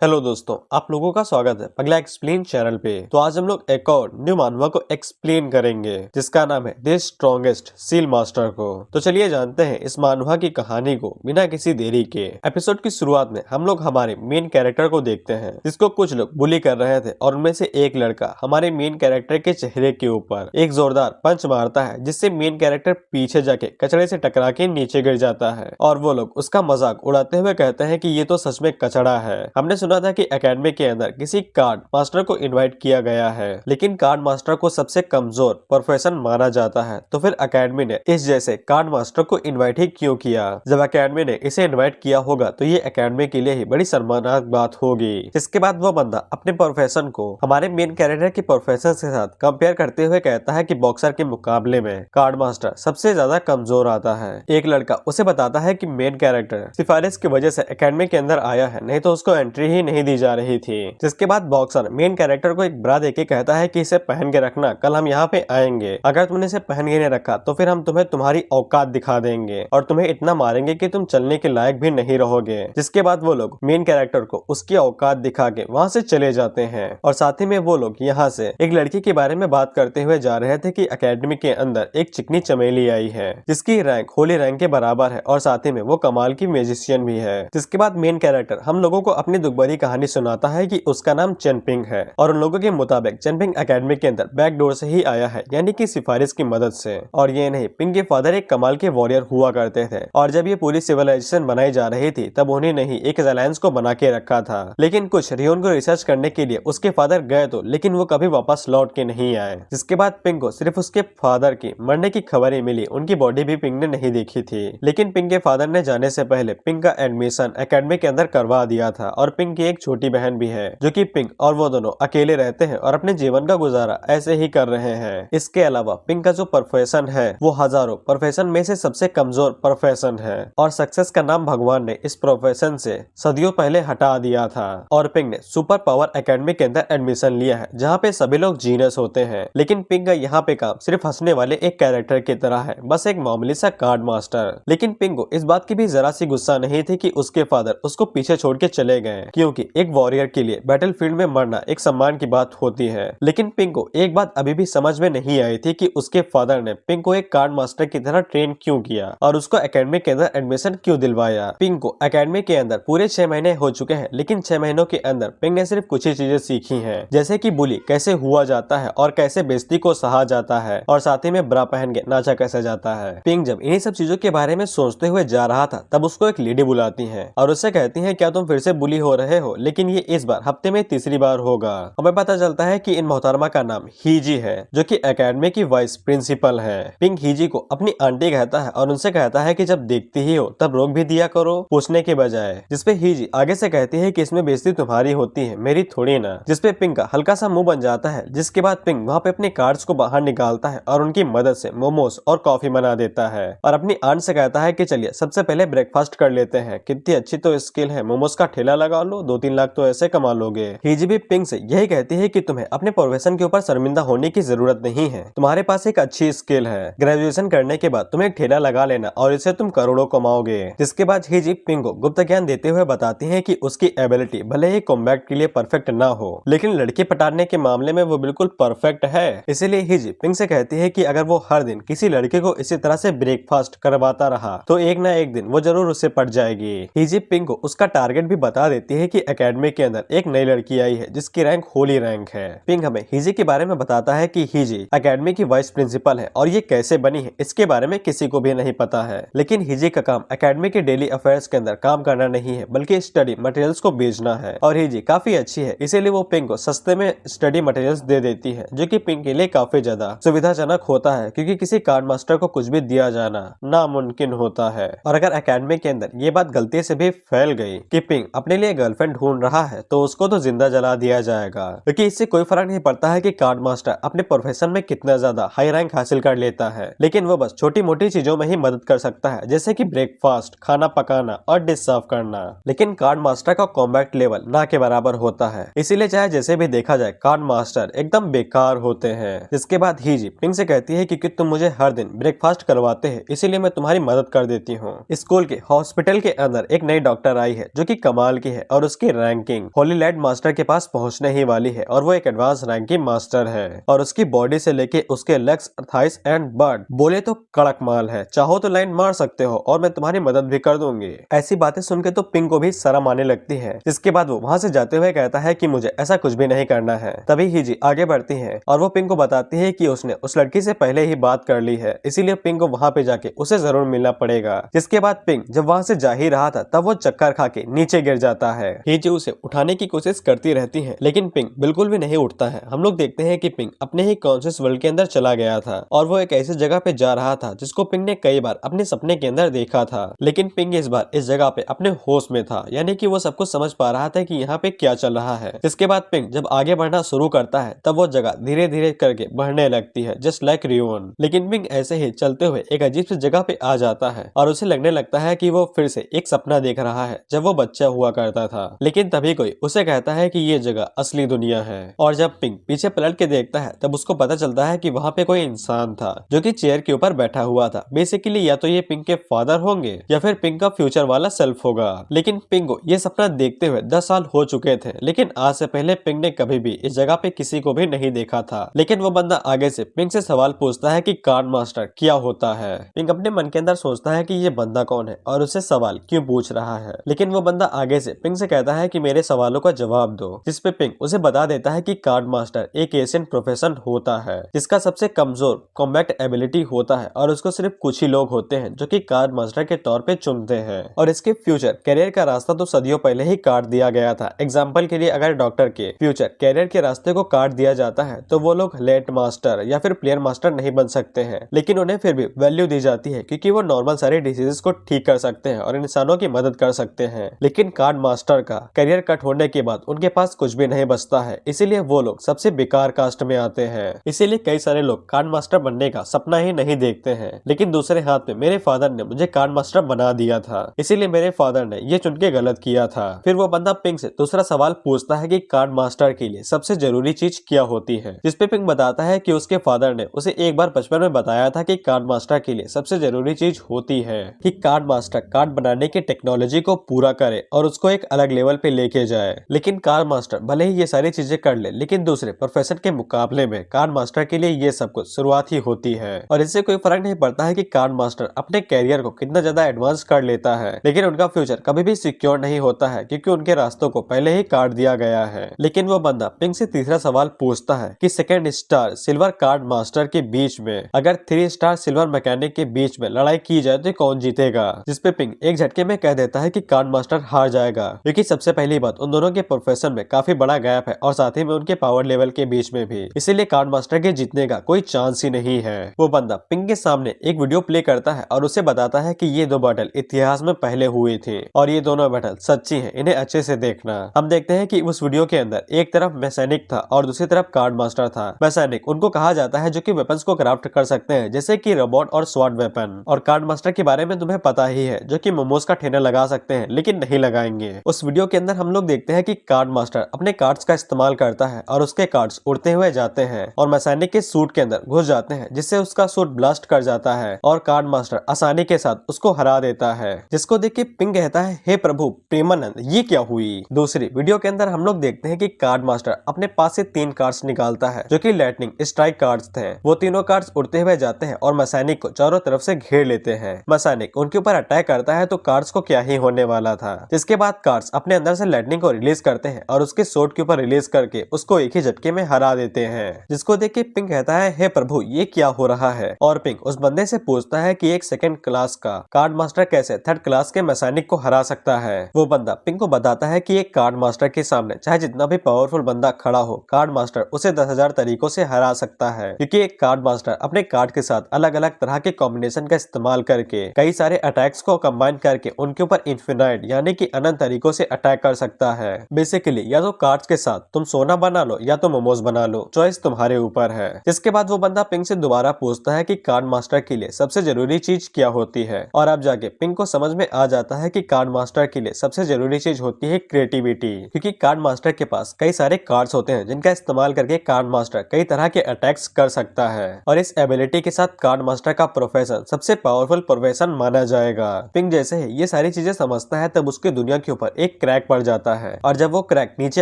Hello दोस्तों, आप लोगों का स्वागत है पगला एक्सप्लेन चैनल पे। तो आज हम लोग एक और न्यू मानवा को एक्सप्लेन करेंगे जिसका नाम है द स्ट्रॉन्गेस्ट सील मास्टर को। तो चलिए जानते हैं इस मानवा की कहानी को बिना किसी देरी के। एपिसोड की शुरुआत में हम लोग हमारे मेन कैरेक्टर को देखते हैं जिसको कुछ लोग बुली कर रहे थे और उनमें से एक लड़का हमारे मेन कैरेक्टर के चेहरे के ऊपर एक जोरदार पंच मारता है जिससे मेन कैरेक्टर पीछे जाके कचड़े से टकरा के नीचे गिर जाता है और वो लोग उसका मजाक उड़ाते हुए कहते हैं कि ये तो सच में कचड़ा है। हमने सुना था कि एकेडमी के अंदर किसी कार्ड मास्टर को इनवाइट किया गया है, लेकिन कार्ड मास्टर को सबसे कमजोर प्रोफेशन माना जाता है। तो फिर एकेडमी ने इस जैसे कार्ड मास्टर को इनवाइट ही क्यों किया? जब एकेडमी ने इसे इनवाइट किया होगा तो ये एकेडमी के लिए ही बड़ी सम्मानजनक बात होगी। इसके बाद वो बंदा अपने प्रोफेशन को हमारे मेन कैरेक्टर के प्रोफेशन के साथ कंपेयर करते हुए कहता है कि बॉक्सर के मुकाबले में कार्ड मास्टर सबसे ज्यादा कमजोर आता है। एक लड़का उसे बताता है कि मेन कैरेक्टर सिफारिश की वजह से एकेडमी के अंदर आया है, नहीं तो उसको एंट्री ही नहीं दी जा रही थी। जिसके बाद बॉक्सर मेन कैरेक्टर को एक ब्रा देके कहता है कि इसे पहन के रखना, कल हम यहाँ पे आएंगे, अगर तुमने इसे पहन के नहीं रखा तो फिर हम तुम्हें तुम्हारी औकात दिखा देंगे और तुम्हें इतना मारेंगे कि तुम चलने के लायक भी नहीं रहोगे। जिसके बाद वो लोग मेन कैरेक्टर को उसकी औकात दिखा के वहाँ से चले जाते हैं और साथ ही में वो लोग यहाँ से एक लड़की के बारे में बात करते हुए जा रहे थे कि एकेडमी के अंदर एक चिकनी चमेली आई है जिसकी रैंक होली रैंक के बराबर है और साथ ही में वो कमाल की म्यूजिशियन भी है। जिसके बाद मेन कैरेक्टर हम लोगों को अपनी दुखभरी कहानी सुनाता है कि उसका नाम चेनपिंग है और उन लोगों के मुताबिक चेनपिंग एकेडमी के अंदर बैक डोर से ही आया है, यानी कि सिफारिश की मदद से। और ये नहीं, पिंग के फादर एक कमाल के वॉरियर हुआ करते थे और जब ये पूरी सिविलाइजेशन बनाई जा रही थी तब उन्हें नहीं एक अलायंस को बना के रखा था। लेकिन कुछ रियोन को रिसर्च करने के लिए उसके फादर गए तो, लेकिन वो कभी वापस लौट के नहीं आए। जिसके बाद पिंग को सिर्फ उसके फादर की मरने की खबर ही मिली, उनकी बॉडी भी पिंग ने नहीं देखी थी। लेकिन पिंग के फादर ने जाने से पहले पिंग का एडमिशन एकेडमी के अंदर करवा दिया था और पिंग की एक छोटी बहन भी है जो कि पिंग और वो दोनों अकेले रहते हैं और अपने जीवन का गुजारा ऐसे ही कर रहे हैं। इसके अलावा पिंग का जो प्रोफेशन है वो हजारों प्रोफेशन में से सबसे कमजोर प्रोफेशन है और सक्सेस का नाम भगवान ने इस प्रोफेशन से सदियों पहले हटा दिया था। और पिंग ने सुपर पावर एकेडमी के अंदर एडमिशन लिया है जहाँ पे सभी लोग जीनियस होते हैं, लेकिन पिंग का यहाँ पे काम सिर्फ हंसने वाले एक कैरेक्टर की तरह है, बस एक मामूली सा कार्ड मास्टर। लेकिन पिंग को इस बात की भी जरा सी गुस्सा नहीं थी कि उसके फादर उसको पीछे छोड़ के चले गए, क्योंकि एक वॉरियर के लिए बैटलफील्ड में मरना एक सम्मान की बात होती है। लेकिन पिंग को एक बात अभी भी समझ में नहीं आई थी कि उसके फादर ने पिंग को एक कार्ड मास्टर की तरह ट्रेन क्यों किया और उसको एकेडमी के अंदर एडमिशन क्यों दिलवाया। पिंग को एकेडमी के अंदर पूरे 6 महीने हो चुके हैं, लेकिन 6 महीनों के अंदर पिंग ने सिर्फ कुछ ही चीजें सीखी हैं, जैसे कि बुली कैसे हुआ जाता है और कैसे बेइज्जती को सहा जाता है और साथ ही में ब्रा पहन के नाचा कैसे जाता है। पिंग जब इन्हीं सब चीजों के बारे में सोचते हुए जा रहा था तब उसको एक लेडी बुलाती है और उससे कहती है क्या तुम फिर से बुली हो रहे हो, लेकिन ये इस बार हफ्ते में तीसरी बार होगा। हमें पता चलता है कि इन मोहतरमा का नाम हीजी है जो कि एकेडमी की वाइस प्रिंसिपल है। पिंग हीजी को अपनी आंटी कहता है और उनसे कहता है कि जब देखती ही हो तब रोक भी दिया करो पूछने के बजाय। जिसपे हीजी आगे से कहती है कि इसमें बेइज्जती तुम्हारी होती है, मेरी थोड़ी ना। जिसपे पिंग का हल्का सा मुंह बन जाता है। जिसके बाद पिंग वहाँ पे अपने कार्ड्स को बाहर निकालता है और उनकी मदद से मोमोज और कॉफी बना देता है और अपनी आंट से कहता है कि चलिए सबसे पहले ब्रेकफास्ट कर लेते हैं, कितनी अच्छी तो स्किल है, मोमोज का ठेला लगा लो, 2-3 लाख तो ऐसे कमा लोगे। हीजी भी पिंग से यही कहती है कि तुम्हें अपने प्रोफेशन के ऊपर शर्मिंदा होने की जरूरत नहीं है, तुम्हारे पास एक अच्छी स्किल है, ग्रेजुएशन करने के बाद तुम्हें एक ठेला लगा लेना और इससे तुम करोड़ों कमाओगे। जिसके बाद हीजी पिंग को गुप्त ज्ञान देते हुए बताती है कि उसकी एबिलिटी भले ही कॉम्बैट के लिए परफेक्ट ना हो, लेकिन लड़की पटाने के मामले में वो बिल्कुल परफेक्ट है। इसीलिए हीजी पिंग से कहती है कि अगर वो हर दिन किसी लड़के को इसी तरह से ब्रेकफास्ट करवाता रहा तो एक ना एक दिन वो जरूर उससे पट जाएगी। हीजी पिंग को उसका टारगेट भी बता देती है कि एकेडमी के अंदर एक नई लड़की आई है जिसकी रैंक होली रैंक है। पिंग हमें हीजी के बारे में बताता है कि हीजी एकेडमी की वाइस प्रिंसिपल है और ये कैसे बनी है इसके बारे में किसी को भी नहीं पता है। लेकिन हीजी का काम एकेडमी के डेली अफेयर्स के अंदर काम करना नहीं है बल्कि स्टडी मटेरियल्स को बेचना है और हीजी काफी अच्छी है, इसीलिए वो पिंग को सस्ते में स्टडी मटेरियल्स दे देती है जो कि पिंग के लिए काफी ज्यादा सुविधाजनक होता है, क्योंकि किसी कार्ड मास्टर को कुछ भी दिया जाना नामुमकिन होता है। और अगर एकेडमी के अंदर ये बात गलती से भी फैल गई कि पिंग अपने लिए गर्लफ्रेंड ढूंढ रहा है तो उसको तो जिंदा जला दिया जाएगा, क्योंकि इससे कोई फर्क नहीं पड़ता है कि कार्ड मास्टर अपने प्रोफेशन में कितना ज्यादा हाई रैंक हासिल कर लेता है, लेकिन वो बस छोटी मोटी चीजों में ही मदद कर सकता है, जैसे कि ब्रेकफास्ट, खाना पकाना और डिश साफ करना। लेकिन कार्ड मास्टर का कॉम्बैट लेवल ना के बराबर होता है, इसीलिए चाहे जैसे भी देखा जाए कार्ड मास्टर एकदम बेकार होते हैं। जिसके बाद हीजी पिंग से कहती है कि तुम मुझे हर दिन ब्रेकफास्ट करवाते हैं, इसीलिए मैं तुम्हारी मदद कर देती हूँ। स्कूल के हॉस्पिटल के अंदर एक नई डॉक्टर आई है जो कि कमाल की है और और उसकी रैंकिंग होली लाइट मास्टर के पास पहुंचने ही वाली है और वो एक एडवांस रैंक की मास्टर है और उसकी बॉडी से लेके उसके लेग्स, थाइस एंड बट बोले तो कड़क माल है। चाहो तो लाइन मार सकते हो और मैं तुम्हारी मदद भी कर दूंगी। ऐसी बातें सुन के तो पिंक को भी शर्म आने लगती है, जिसके बाद वो वहाँ से जाते हुए कहता है कि मुझे ऐसा कुछ भी नहीं करना है। तभी हीजी आगे बढ़ती है और वो पिंक को बताती है कि उसने उस लड़की से पहले ही बात कर ली है, इसीलिए पिंक को वहाँ पे जाके उसे जरूर मिलना पड़ेगा। जिसके बाद पिंक जब वहाँ से जा ही रहा था तब वो चक्कर खा के नीचे गिर जाता है। हीजी उसे उठाने की कोशिश करती रहती है लेकिन पिंक बिल्कुल भी नहीं उठता है। हम लोग देखते हैं कि पिंक अपने ही कॉन्शियस वर्ल्ड के अंदर चला गया था और वो एक ऐसी जगह पे जा रहा था जिसको पिंक ने कई बार अपने सपने के अंदर देखा था, लेकिन पिंक इस बार इस जगह पे अपने होश में था, यानी कि वो सब कुछ समझ पा रहा था कि यहाँ पे क्या चल रहा है। जिसके बाद पिंक जब आगे बढ़ना शुरू करता है तब वो जगह धीरे धीरे करके बढ़ने लगती है, जस्ट लाइक रियोन। लेकिन पिंक ऐसे ही चलते हुए एक अजीब सी जगह पे आ जाता है और उसे लगने लगता है कि वो फिर से एक सपना देख रहा है जब वो बच्चा हुआ करता था। लेकिन तभी कोई उसे कहता है कि ये जगह असली दुनिया है और जब पिंक पीछे पलट के देखता है तब उसको पता चलता है कि वहाँ पे कोई इंसान था जो कि चेयर के ऊपर बैठा हुआ था। बेसिकली या तो ये पिंक के फादर होंगे या फिर पिंक का फ्यूचर वाला सेल्फ होगा। लेकिन पिंक को ये सपना देखते हुए 10 साल हो चुके थे, लेकिन आज से पहले पिंक ने कभी भी इस जगह पे किसी को भी नहीं देखा था। लेकिन वो बंदा आगे से पिंक से सवाल पूछता है कि कार्ड मास्टर क्या होता है। पिंक अपने मन के अंदर सोचता है कि ये बंदा कौन है और उससे सवाल क्यों पूछ रहा है। लेकिन वो बंदा आगे से पिंक से कहता है कि मेरे सवालों का जवाब दो, जिस पे पिंक उसे बता देता है कि कार्ड मास्टर एक एशियन प्रोफेशन होता है जिसका सबसे कमजोर कॉम्बैट एबिलिटी होता है और उसको सिर्फ कुछ ही लोग होते हैं जो कि कार्ड मास्टर के तौर पे चुनते हैं। और इसके फ्यूचर कैरियर का रास्ता तो सदियों पहले ही काट दिया गया था। एग्जाम्पल के लिए अगर डॉक्टर के फ्यूचर कैरियर के रास्ते को काट दिया जाता है तो वो लोग लेट मास्टर या फिर प्लेयर मास्टर नहीं बन सकते हैं, लेकिन उन्हें फिर भी वैल्यू दी जाती है क्योंकि वो नॉर्मल सारे डिसीजेस को ठीक कर सकते हैं और इंसानों की मदद कर सकते हैं। लेकिन कार्ड मास्टर का कैरियर कट होने के बाद उनके पास कुछ भी नहीं बचता है, इसीलिए वो लोग सबसे बेकार कास्ट में आते हैं। इसीलिए कई सारे लोग कार्ड मास्टर बनने का सपना ही नहीं देखते हैं। लेकिन दूसरे हाथ में मेरे फादर ने मुझे कार्ड मास्टर बना दिया था, इसीलिए मेरे फादर ने ये चुन के गलत किया था। फिर वो बंदा पिंक से दूसरा सवाल पूछता है कि कार्ड मास्टर के लिए सबसे जरूरी चीज क्या होती है, जिसपे पिंक बताता है कि उसके फादर ने उसे एक बार बचपन में बताया था कि कार्ड मास्टर के लिए सबसे जरूरी चीज होती है कि कार्ड मास्टर कार्ड बनाने की टेक्नोलॉजी को पूरा करे और उसको एक अलग लेवल पे लेके जाए। लेकिन कार्ड मास्टर भले ही ये सारी चीजें कर ले, लेकिन दूसरे प्रोफेशन के मुकाबले में कार्ड मास्टर के लिए ये सब कुछ शुरुआत ही होती है और इससे कोई फर्क नहीं पड़ता है कि कार्ड मास्टर अपने कैरियर को कितना ज्यादा एडवांस कर लेता है, लेकिन उनका फ्यूचर कभी भी सिक्योर नहीं होता है क्योंकि उनके रास्तों को पहले ही काट दिया गया है। लेकिन वो बंदा पिंक से तीसरा सवाल पूछता है कि second star silver card master के बीच में अगर 3 स्टार सिल्वर मैकेनिक के बीच में लड़ाई की जाए तो कौन जीतेगा, जिसपे पिंक एक झटके में कह देता है कि कार्ड मास्टर हार जाएगा क्योंकि सबसे पहली बात उन दोनों के प्रोफेशन में काफी बड़ा गैप है और साथ ही में उनके पावर लेवल के बीच में भी, इसीलिए कार्ड मास्टर के जीतने का कोई चांस ही नहीं है। वो बंदा पिंक के सामने एक वीडियो प्ले करता है और उसे बताता है कि ये दो बैटल इतिहास में पहले हुई थी और ये दोनों बैटल सच्ची हैं, इन्हें अच्छे से देखना। हम देखते हैं कि उस वीडियो के अंदर एक तरफ मैकेनिक था और दूसरी तरफ कार्ड मास्टर था। मैकेनिक उनको कहा जाता है जो कि वेपन्स को क्राफ्ट कर सकते हैं जैसे कि रोबोट और स्वॉर्ड वेपन, और कार्ड मास्टर के बारे में तुम्हें पता ही है जो कि मोमोज का ठेला लगा सकते हैं लेकिन नहीं लगाएंगे। उस वीडियो के अंदर हम लोग देखते हैं कि कार्ड मास्टर अपने कार्ड्स का इस्तेमाल करता है और उसके कार्ड्स उड़ते हुए जाते हैं और मैकेनिक के सूट के अंदर घुस जाते हैं जिससे उसका सूट ब्लास्ट कर जाता है और कार्ड मास्टर आसानी के साथ उसको हरा देता है, जिसको देख के पिंक कहता है हे प्रभु प्रेमानंद ये क्या हुई। दूसरी वीडियो के अंदर हम लोग देखते हैं कि कार्ड मास्टर अपने पास से 3 कार्ड्स निकालता है जो कि लाइटनिंग स्ट्राइक कार्ड्स थे। वो तीनों कार्ड्स उड़ते हुए जाते हैं और मैकेनिक को चारों तरफ से घेर लेते हैं। मैकेनिक उनके ऊपर अटैक करता है तो कार्ड्स को क्या ही होने वाला था। जिसके बाद कार्ड्स अपने अंदर से लाइटनिंग को रिलीज करते हैं और उसके सोट के ऊपर रिलीज करके उसको एक ही झटके में हरा देते हैं, जिसको देख के पिंक कहता है हे प्रभु ये क्या हो रहा है। और पिंक उस बंदे से पूछता है कि एक सेकंड क्लास का कार्ड मास्टर कैसे 3rd क्लास के मैकेनिक को हरा सकता है। वो बंदा पिंक को बताता है कि एक कार्ड मास्टर के सामने चाहे जितना भी पावरफुल बंदा खड़ा हो, कार्ड मास्टर उसे 10,000 तरीकों से हरा सकता है क्योंकि एक कार्ड मास्टर अपने कार्ड के साथ अलग अलग तरह के कॉम्बिनेशन का इस्तेमाल करके कई सारे अटैक्स को कंबाइन करके उनके ऊपर इन्फिनाइट यानी कि अनंत तरीकों से अटैक कर सकता है। बेसिकली या तो कार्ड्स के साथ तुम सोना बना लो या तो मोमोज बना लो, चॉइस तुम्हारे ऊपर है। जिसके बाद वो बंदा पिंक से दोबारा पूछता है कि कार्ड मास्टर के लिए सबसे जरूरी चीज क्या होती है और अब जाके पिंक को समझ में आ जाता है कि कार्ड मास्टर के लिए सबसे जरूरी चीज होती है क्रिएटिविटी, क्योंकि कार्ड मास्टर के पास कई सारे कार्ड्स होते हैं जिनका इस्तेमाल करके कार्ड मास्टर कई तरह के अटैक्स कर सकता है और इस एबिलिटी के साथ कार्ड मास्टर का प्रोफेशन सबसे पावरफुल प्रोफेशन माना जाएगा। पिंक जैसे ही ये सारी चीजें समझता है तब उसकी दुनिया के ऊपर एक एक क्रैक पड़ जाता है और जब वो क्रैक नीचे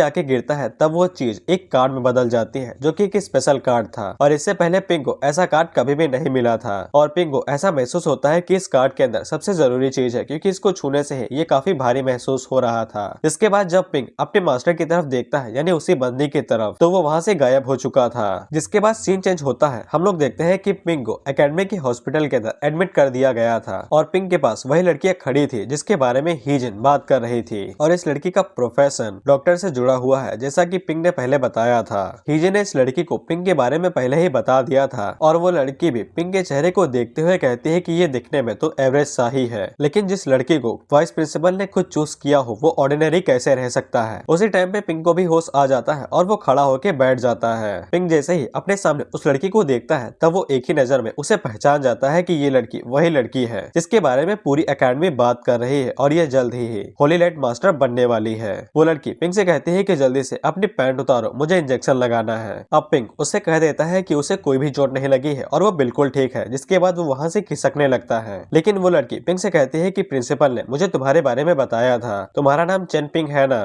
आके गिरता है तब वो चीज एक कार्ड में बदल जाती है जो कि एक स्पेशल कार्ड था और इससे पहले पिंक को ऐसा कार्ड कभी भी नहीं मिला था और पिंक को ऐसा महसूस होता है कि इस कार्ड के अंदर सबसे जरूरी चीज है क्योंकि इसको छूने से ही ये काफी भारी महसूस हो रहा था। इसके बाद जब पिंक अपने मास्टर की तरफ देखता है यानी उसी बंदी की तरफ तो वो वहाँ से गायब हो चुका था। जिसके बाद सीन चेंज होता है। हम लोग देखते हैं कि पिंक को एकेडमी के हॉस्पिटल के अंदर एडमिट कर दिया गया था और पिंक के पास वही लड़कियां खड़ी थी जिसके बारे में हीजिन बात कर रही थी और इस लड़की का प्रोफेशन डॉक्टर से जुड़ा हुआ है जैसा कि पिंक ने पहले बताया था। हीजिन ने इस लड़की को पिंक के बारे में पहले ही बता दिया था और वो लड़की भी पिंक के चेहरे को देखते हुए कहती है कि ये दिखने में तो एवरेज सा ही है, लेकिन जिस लड़की को वाइस प्रिंसिपल ने खुद चूज किया हो वो ऑर्डिनरी कैसे रह सकता है। उसी टाइम पे पिंक को भी होश आ जाता है और वो खड़ा होकर बैठ जाता है। पिंक जैसे ही अपने सामने उस लड़की को देखता है तब वो एक ही नजर में उसे पहचान जाता है कि ये लड़की वही लड़की है जिसके बारे में पूरी एकेडमी बात कर रही है और ये जल्द ही होली लाइट मास्टर बनने वाली है। वो लड़की पिंक से कहती है कि जल्दी से अपनी पैंट उतारो, मुझे इंजेक्शन लगाना है। अब पिंक उससे कह देता है कि उसे कोई भी चोट नहीं लगी है और वो बिल्कुल ठीक है। जिसके बाद वो वहाँ से खिसकने लगता है, लेकिन वो लड़की पिंक से कहती है कि प्रिंसिपल ने मुझे तुम्हारे बारे में बताया था, तुम्हारा नाम चेन पिंग है ना।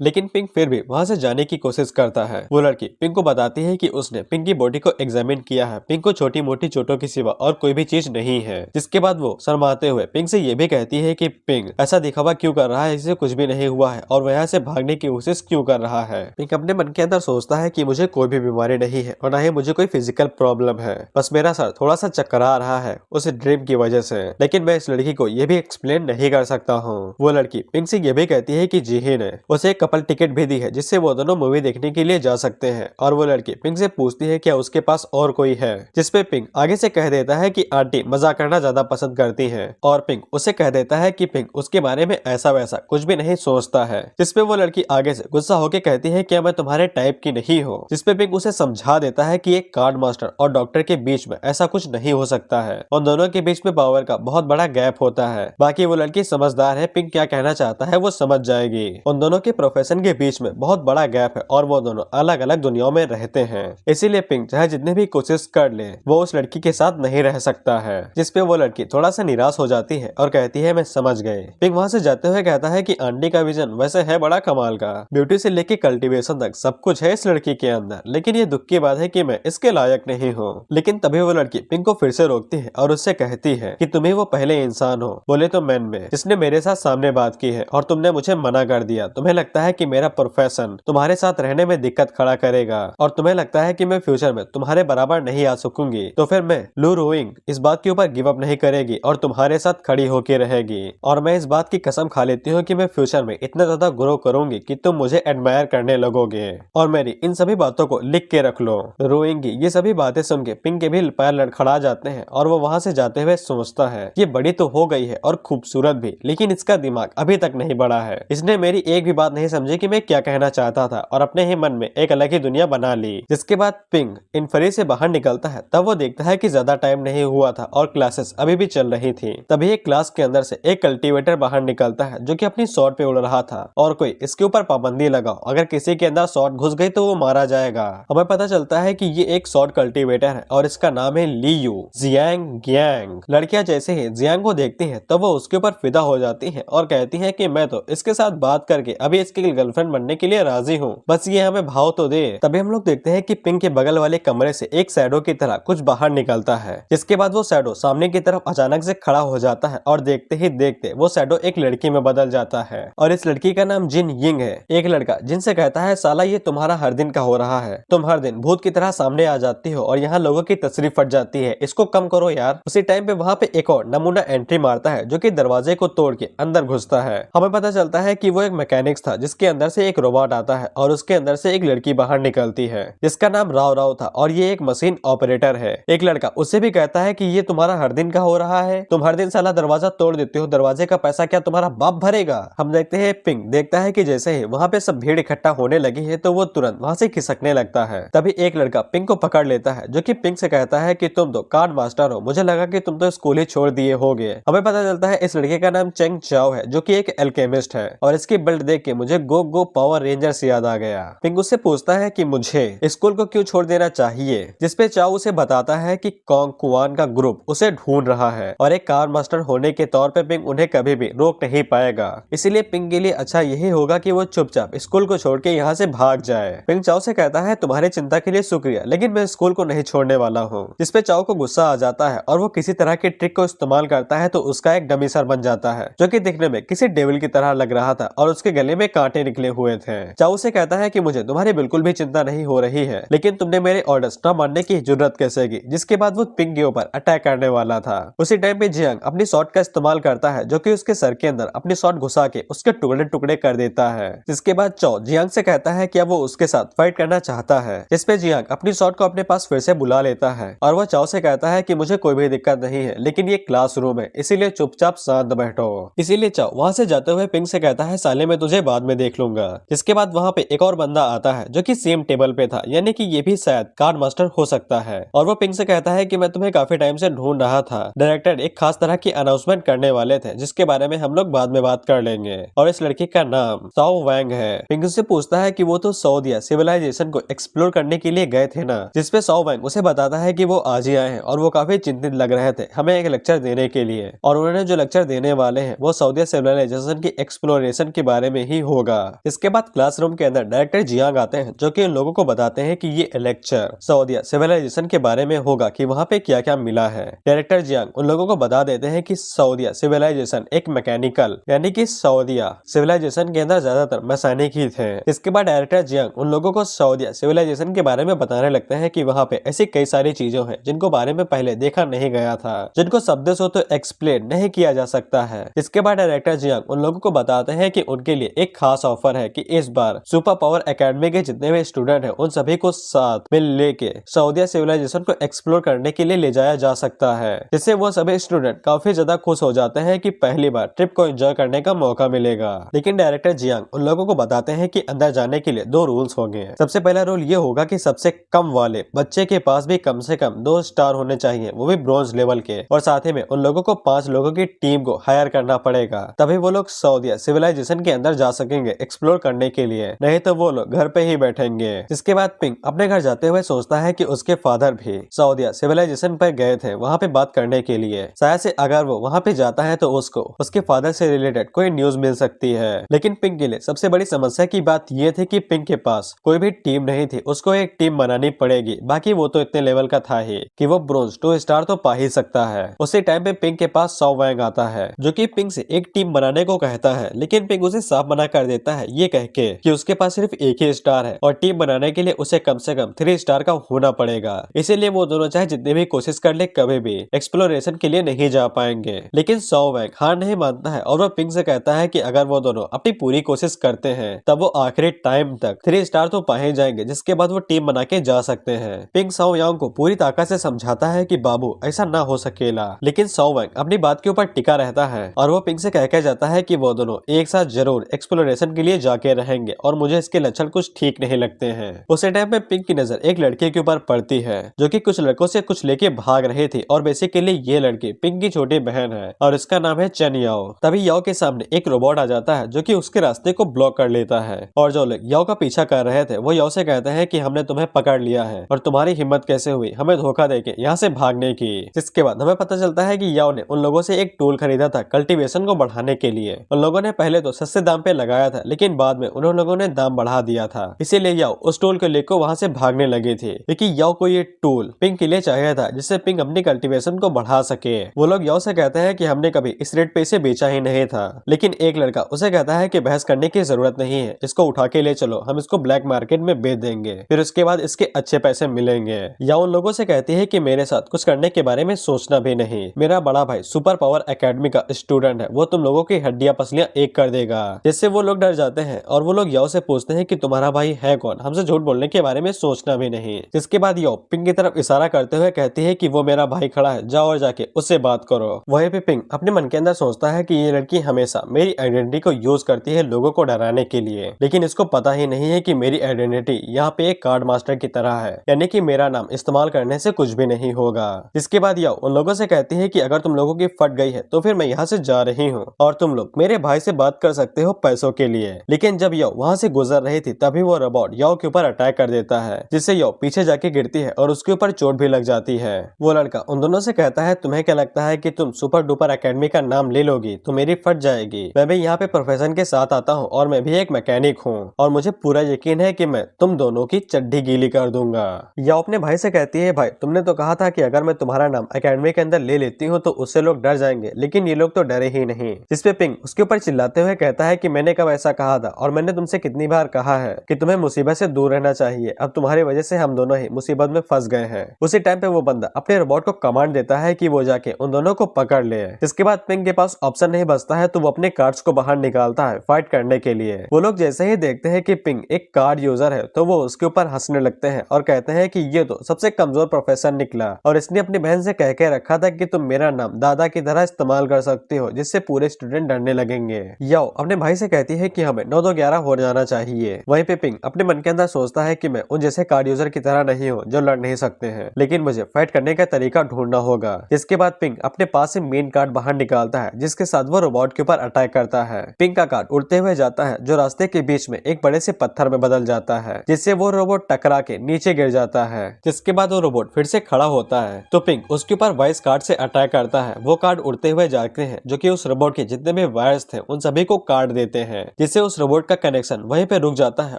लेकिन पिंक फिर भी वहां से जाने की कोशिश करता है। वो लड़की पिंक को बताती है कि उसने पिंक की बॉडी को एग्जामिन किया है, पिंक को छोटी मोटी चोटों के सिवा और कोई भी चीज नहीं है। जिसके बाद वो शर्माते हुए पिंक से ये भी कहती है कि पिंक ऐसा दिखावा क्यों कर रहा है, इसे कुछ भी नहीं हुआ है और वह यहाँ से भागने की कोशिश क्यों कर रहा है। पिंक अपने मन के अंदर सोचता है कि मुझे कोई भी बीमारी नहीं है और न ही मुझे कोई फिजिकल प्रॉब्लम है, बस मेरा सर थोड़ा सा चकरा रहा है उस ड्रीम की वजह से, लेकिन मैं इस लड़की को ये भी एक्सप्लेन नहीं कर सकता हूँ। वो लड़की पिंक से ये भी कहती है कि जीही ने उसे कपल टिकट भी दी है जिससे वो दोनों मूवी देखने के लिए जा सकते हैं और वो लड़की पिंक से पूछती है क्या उसके पास और कोई है, जिसपे पिंक आगे से कह देता है कि आंटी मजाक करना ज्यादा पसंद करती हैं और पिंक उसे कह देता है कि पिंक उसके बारे में ऐसा वैसा कुछ भी नहीं सोचता है। जिसपे वो लड़की आगे से गुस्सा होकर कहती है क्या मैं तुम्हारे टाइप की नहीं हूँ, जिसपे पिंक उसे समझा देता है कि एक कार्ड मास्टर और डॉक्टर के बीच में ऐसा कुछ नहीं हो सकता है, उन दोनों के बीच में पावर का बहुत बड़ा गैप होता है। बाकी वो लड़की समझदार है, पिंक क्या कहना चाहता है वो समझ जाएगी। उन दोनों के प्रोफेशन के बीच में बहुत बड़ा गैप है और वो दोनों अलग अलग दुनियाओं में रहते हैं, इसीलिए पिंक चाहे जितने भी कोशिश कर ले वो उस लड़की के साथ नहीं रह सकता है। जिसपे वो लड़की थोड़ा सा निराश हो जाती है और कहती है मैं समझ गई। पिंक वहाँ से जाते हुए कहता है कि आंटी का विजन वैसे है बड़ा कमाल का, ब्यूटी से लेके कल्टीवेशन तक सब कुछ है इस लड़की के अंदर, लेकिन ये दुख की बात है कि मैं इसके लायक नहीं हूँ। लेकिन तभी वो लड़की पिंक को फिर से रोकती है और उससे कहती है कि तुम्ही वो पहले इंसान हो, बोले तो मैन में, जिसने मेरे साथ सामने बात की है और तुमने मुझे मना कर दिया। तुम्हें लगता है कि मेरा प्रोफेशन तुम्हारे साथ रहने में दिक्कत खड़ा करेगा और तुम्हें लगता है कि मैं फ्यूचर में तुम्हारे बराबर नहीं आ सकूंगी, तो फिर मैं लू रोइंग इस बात के ऊपर गिव अप नहीं करेगी और तुम्हारे साथ खड़ी होके रहेगी और मैं इस बात की कसम खा लेती हूँ कि मैं फ्यूचर में इतना ज्यादा ग्रो करूंगी कि तुम मुझे एडमायर करने लगोगे और मेरी इन सभी बातों को लिख के रख लो। रोइंग की ये सभी बातें सुन के पिंक के भी पैर लड़खड़ा जाते हैं और वो वहाँ से जाते हुए सोचता है ये बड़ी तो हो गई है और खूबसूरत भी, लेकिन इसका दिमाग अभी तक नहीं बढ़ा है, इसने मेरी एक भी बात नहीं समझी कि मैं क्या कहना चाहता था और अपने ही मन में एक अलग ही दुनिया बना ली। जिसके बाद पिंक इन्फरी से बाहर निकलता है तब वो देखता है कि ज्यादा टाइम नहीं हुआ था और क्लासेस अभी भी चल रही थी। तभी एक क्लास के अंदर से एक कल्टीवेटर बाहर निकलता है जो कि अपनी शॉट पे उड़ रहा था और कोई इसके ऊपर पाबंदी लगाओ, अगर किसी के अंदर शॉट घुस गई तो वो मारा जाएगा। हमें पता चलता है कि ये एक शॉट कल्टीवेटर है और इसका नाम है लीयू जियांग ग्यांग। लड़कियां जैसे ही जियांग को देखती है तब वो उसके ऊपर फिदा हो जाती है और कहती है कि मैं तो इसके साथ बात करके अभी इसकी गर्लफ्रेंड बनने के लिए राजी हूँ, बस ये हमें भाव तो दे। तभी हम लोग देखते हैं कि पिंक के बगल वाले कमरे से एक शैडो की तरह कुछ बाहर निकलता है, जिसके बाद वो शैडो सामने की तरफ अचानक से खड़ा हो जाता है और देखते ही देखते वो शैडो एक लड़की में बदल जाता है और इस लड़की का नाम जिन यिंग है। एक लड़का जिनसे कहता है साला ये तुम्हारा हर दिन का हो रहा है, तुम हर दिन भूत की तरह सामने आ जाती हो और यहाँ लोगों की तस्वीर फट जाती है, इसको कम करो यार। उसी टाइम पे वहाँ पे एक और नमूना एंट्री मारता है जो कि दरवाजे को तोड़ के अंदर घुसता है। हमें पता चलता है कि वो एक मैकेनिक्स था जिसके अंदर से एक रोबोट आता है और उसके अंदर से एक लड़की बाहर निकलती है जिसका नाम राव राव था और ये एक मशीन ऑपरेटर है। एक लड़का उससे भी कहता है कि ये तुम्हारा हर दिन का हो रहा है, तुम हर दिन साला दरवाजा तोड़ देते हो, दरवाजे का पैसा क्या तुम्हारा बाप भरेगा। हम देखते हैं पिंक देखता है कि जैसे ही वहाँ पे सब भीड़ इकट्ठा होने लगी है तो वो तुरंत वहाँ से खिसकने लगता है। तभी एक लड़का पिंक को पकड़ लेता है जो कि पिंक से कहता है कि तुम तो कार्ड मास्टर हो, मुझे लगा कि तुम तो स्कूल ही छोड़ दिए होगे। हमें पता चलता है इस लड़के का नाम चेंग चाओ है जो कि एक एल्केमिस्ट है और इसकी बेल्ट देख के मुझे गो गो पावर रेंजर्स याद आ गया। पिंक उससे पूछता है कि मुझे स्कूल को क्यों छोड़ देना चाहिए, जिसपे चाओ उसे बताता है कि कॉन्ग कुआन का ग्रुप उसे ढूंढ रहा है और एक कार मास्टर होने के तौर पे पिंक उन्हें कभी भी रोक नहीं पाएगा। इसीलिए पिंक के लिए अच्छा यही होगा कि वो चुपचाप स्कूल को छोड़ के यहाँ से भाग जाए। पिंक चाओ से कहता है तुम्हारी चिंता के लिए शुक्रिया, लेकिन मैं स्कूल को नहीं छोड़ने वाला हूँ। जिसपे चाओ को गुस्सा आ जाता है और वो किसी तरह की ट्रिक को इस्तेमाल करता है तो उसका एक डमी सर बन जाता है, जो कि दिखने में किसी डेविल की तरह लग रहा था और उसके गले में कांटे निकले हुए थे। चाओ से कहता है कि मुझे तुम्हारी बिल्कुल भी चिंता नहीं हो रही है, लेकिन तुमने मेरे ऑर्डर्स न मानने की जरूरत कैसे की। जिसके बाद वो पिंक के ऊपर अटैक करने वाला था। उसी टाइम पे जियांग अपनी शॉट का इस्तेमाल करता है, जो कि उसके सर के अंदर अपनी शॉट घुसा के उसके टुकड़े टुकड़े कर देता है। जिसके बाद चाओ जियांग से कहता है कि अब वो उसके साथ फाइट करना चाहता है। जिसपे जियांग अपनी शॉट को अपने पास फिर से बुला लेता है और वो चाओ से कहता है कि मुझे कोई भी दिक्कत नहीं है, लेकिन ये क्लासरूम है, इसीलिए चुपचाप शांत बैठो। इसीलिए चाओ वहाँ से जाते हुए पिंक से कहता है साले मैं तुझे बाद में देख लूंगा। जिसके बाद वहाँ पे एक और बंदा आता है जो कि सेम टेबल पे था, यानी कि ये भी शायद कार्ड मास्टर हो सकता है। और वो पिंक से कहता है कि मैं तुम्हें काफी टाइम से ढूंढ रहा था। डायरेक्टर एक खास तरह की अनाउंसमेंट करने वाले थे, जिसके बारे में हम लोग बाद में बात कर लेंगे। और इस लड़की का नाम साओ वैंग है। पिंक से पूछता है कि वो तो सऊदिया सिविलाइजेशन को एक्सप्लोर करने के लिए गए थे ना। जिसपे साओ वैंग उसे बताता है कि वो आज ही आए हैं और वो काफी चिंतित लग रहे थे हमें एक लेक्चर देने के लिए। और उन्होंने जो लेक्चर देने वाले हैं वो सऊदिया सिविलाइजेशन की एक्सप्लोरेशन के बारे में ही होगा। इसके बाद क्लासरूम के अंदर डायरेक्टर जियांग आते हैं, जो कि उन लोगों को बताते हैं कि ये लेक्चर सऊदिया सिविलाइजेशन के बारे में होगा कि वहाँ पे क्या क्या मिला है। डायरेक्टर जियांग उन लोगों को बता देते हैं कि सऊदिया सिविलाइजेशन एक मैकेनिकल, यानी कि सऊदिया सिविलाइजेशन के अंदर ज्यादातर मैकेनिक ही थे। इसके बाद डायरेक्टर जियांग उन लोगों को सऊदिया सिविलाइजेशन के बारे में बताने लगते हैं कि वहाँ पे ऐसी कई सारी चीजें हैं जिनको बारे में पहले देखा नहीं गया था, जिनको शब्दों से तो एक्सप्लेन नहीं किया जा सकता है। इसके बाद डायरेक्टर जियांग उन लोगों को बताते हैं कि उनके लिए एक खास ऑफर है कि इस बार सुपर पावर एकेडमी के जितने भी स्टूडेंट हैं उन सभी को साथ में लेके सऊदिया सिविलाइजेशन को एक्सप्लोर करने के लिए ले जाया जा सकता है, जिससे वो सभी स्टूडेंट काफी ज्यादा खुश हो जाते हैं कि पहली बार ट्रिप को एंजॉय करने का मौका मिलेगा। लेकिन डायरेक्टर जियांग उन लोगों को बताते हैं कि अंदर जाने के लिए 2 रूल्स होंगे। सबसे पहला रूल ये होगा कि सबसे कम वाले बच्चे के पास भी कम से कम 2 स्टार होने चाहिए, वो भी ब्रॉन्ज लेवल के। और साथ ही में उन लोगों को 5 लोगों की टीम को हायर करना पड़ेगा, तभी वो लोग सऊदिया सिविलाइजेशन के अंदर जा सकेंगे एक्सप्लोर करने के लिए, नहीं तो वो लोग घर पे ही बैठेंगे। इसके बाद पिंक अपने घर जाते हुए सोचता है कि उसके फादर भी सऊदिया सिविलाइजेशन पर गए थे वहाँ पे बात करने के लिए। शायद से अगर वो वहाँ पे जाता है तो उसको उसके फादर से रिलेटेड कोई न्यूज मिल सकती है। लेकिन पिंक के लिए सबसे बड़ी समस्या की बात ये थी कि पिंक के पास कोई भी टीम नहीं थी, उसको एक टीम बनानी पड़ेगी। बाकी वो तो इतने लेवल का था ही कि वो ब्रोंज 2 स्टार तो पा ही सकता है। उसी टाइम पे पिंक के पास साओ वैंग आता है, जो कि पिंक से एक टीम बनाने को कहता है, लेकिन पिंक उसे साफ मना कर देता है ये कह के कि उसके पास सिर्फ एक ही स्टार है और टीम बनाने के लिए उसे कम से कम 3 स्टार का होना पड़ेगा। इसीलिए वो दोनों चाहे जितने भी कोशिश कर ले कभी भी एक्सप्लोरेशन के लिए नहीं जा पाएंगे। लेकिन साओ वैंग हार नहीं मानता है और वो पिंक से कहता है कि अगर वो दोनों अपनी पूरी कोशिश करते हैं तब वो आखिरी टाइम तक 3 स्टार तो पा ही जाएंगे, जिसके बाद वो टीम बना के जा सकते हैं। पिंक साओ यांग को पूरी ताकत से समझाता है कि बाबू ऐसा ना हो सकेला, लेकिन साओ वैंग अपनी बात के ऊपर टिका रहता है और वो पिंक से कह के जाता है कि वो दोनों एक साथ जरूर एक्सप्लोरेशन के लिए जाके रहेंगे और मुझे इसके लक्षण कुछ ठीक नहीं लगते हैं। उसी टाइम पे पिंक की नजर एक लड़के के ऊपर पड़ती है, जो कि कुछ लड़कों से कुछ लेके भाग रही थी और बेसिकली ये लड़की पिंक की छोटी बहन है और इसका नाम है चन याओ। तभी याओ के सामने एक रोबोट आ जाता है जो कि उसके रास्ते को ब्लॉक कर लेता है और जो लोग याओ का पीछा कर रहे थे वो याओ से कहते हैं कि हमने तुम्हें पकड़ लिया है और तुम्हारी हिम्मत कैसे हुई हमें धोखा देके यहाँ से भागने की। जिसके बाद हमें पता चलता है कि याओ ने उन लोगों से एक टूल खरीदा था कल्टीवेशन को बढ़ाने के लिए। उन लोगों ने पहले तो सस्ते दाम पे लगाया था, लेकिन बाद में उन लोगों ने दाम बढ़ा दिया था, इसीलिए याओ उस टूल को लेकर वहाँ से भागने लगे थे। क्योंकि याओ को ये टूल पिंक के लिए चाहिए था जिससे पिंक अपनी कल्टीवेशन को बढ़ा सके। वो लोग याओ से कहते हैं कि हमने कभी इस रेट पे इसे बेचा ही नहीं था, लेकिन एक लड़का उसे कहता है कि बहस करने की जरूरत नहीं है, इसको उठा के ले चलो, हम इसको ब्लैक मार्केट में बेच देंगे, फिर उसके बाद इसके अच्छे पैसे मिलेंगे। याओ उन लोगों से कहती है कि मेरे साथ कुछ करने के बारे में सोचना भी नहीं, मेरा बड़ा भाई सुपर पावर एकेडमी का स्टूडेंट है, वो तुम लोगों की हड्डियां पसलियां एक कर देगा। जिससे वो लोग डर जाते हैं और वो लोग याओ से पूछते हैं कि तुम्हारा भाई है कौन, हमसे झूठ बोलने के बारे में सोचना भी नहीं। जिसके बाद याओ पिंक की तरफ इशारा करते हुए कहती है कि वो मेरा भाई खड़ा है, जाओ और जाके उससे बात करो। वहीं पे पिंक अपने मन के अंदर सोचता है कि ये लड़की हमेशा मेरी आइडेंटिटी को यूज करती है लोगों को डराने के लिए, लेकिन इसको पता ही नहीं है कि मेरी आइडेंटिटी यहाँ पे एक कार्ड मास्टर की तरह है, यानी कि मेरा नाम इस्तेमाल करने से कुछ भी नहीं होगा। जिसके बाद याओ उन लोगों से कहती है कि अगर तुम लोगों की फट गई है तो फिर मैं यहाँ से जा रही हूँ और तुम लोग मेरे भाई से बात कर सकते हो पैसों के लिए। लेकिन जब यो वहाँ से गुजर रही थी तभी वो रोबोट यो के ऊपर अटैक कर देता है, जिससे यो पीछे जाके गिरती है और उसके ऊपर चोट भी लग जाती है। वो लड़का उन दोनों से कहता है, तुम्हें क्या लगता है कि तुम सुपर डुपर एकेडमी का नाम ले लोगी तो मेरी फट जाएगी। मैं भी यहाँ पे प्रोफेशन के साथ आता हूँ और मैं भी एक मैकेनिक हूँ और मुझे पूरा यकीन है कि मैं तुम दोनों की चड्डी गीली कर दूंगा। या अपने भाई से कहती है, भाई तुमने तो कहा था कि अगर मैं तुम्हारा नाम एकेडमी के अंदर ले लेती हूँ तो उससे लोग डर जाएंगे, लेकिन ये लोग तो डरे ही नहीं। जिसपे पिंक उसके ऊपर चिल्लाते हुए कहता है कि मैंने कब ऐसा कहा था और मैंने तुमसे कितनी बार कहा है कि तुम्हें मुसीबत से दूर रहना चाहिए। अब तुम्हारी वजह से हम दोनों ही मुसीबत में फंस गए हैं। उसी टाइम पे वो बंदा अपने रोबोट को कमांड देता है कि वो जाके उन दोनों को पकड़ ले। जिसके बाद पिंक के पास ऑप्शन नहीं बचता है तो वो अपने कार्ड्स को बाहर निकालता है फाइट करने के लिए। वो लोग जैसे ही देखते हैं कि पिंक एक कार्ड यूजर है तो वो उसके ऊपर हंसने लगते हैं और कहते हैं कि ये तो सबसे कमजोर प्रोफेसर निकला और इसने अपनी बहन से कह के रखा था कि तुम मेरा नाम दादा की तरह इस्तेमाल कर सकती हो, जिससे पूरे स्टूडेंट डरने लगेंगे। याओ अपने भाई से कहती है कि हमें 9-2-11 हो जाना चाहिए। वहीं पे पिंक अपने मन के अंदर सोचता है कि मैं उन जैसे कार्ड यूजर की तरह नहीं हूँ जो लड़ नहीं सकते हैं, लेकिन मुझे फाइट करने का तरीका ढूंढना होगा। जिसके बाद पिंक अपने पास से मेन कार्ड बाहर निकालता है, जिसके साथ वो रोबोट के ऊपर अटैक करता है। पिंक का कार्ड उड़ते हुए जाता है जो रास्ते के बीच में एक बड़े से पत्थर में बदल जाता है, जिससे वो रोबोट टकरा के नीचे गिर जाता है। जिसके बाद वो रोबोट फिर से खड़ा होता है तो पिंक उसके ऊपर वाइस कार्ड से अटैक करता है। वो कार्ड उड़ते हुए जाते हैं जो कि उस रोबोट के जितने भी वायर्स थे उन सभी को काट देते हैं, जिससे उस रोबोट का कनेक्शन वहीं पे रुक जाता है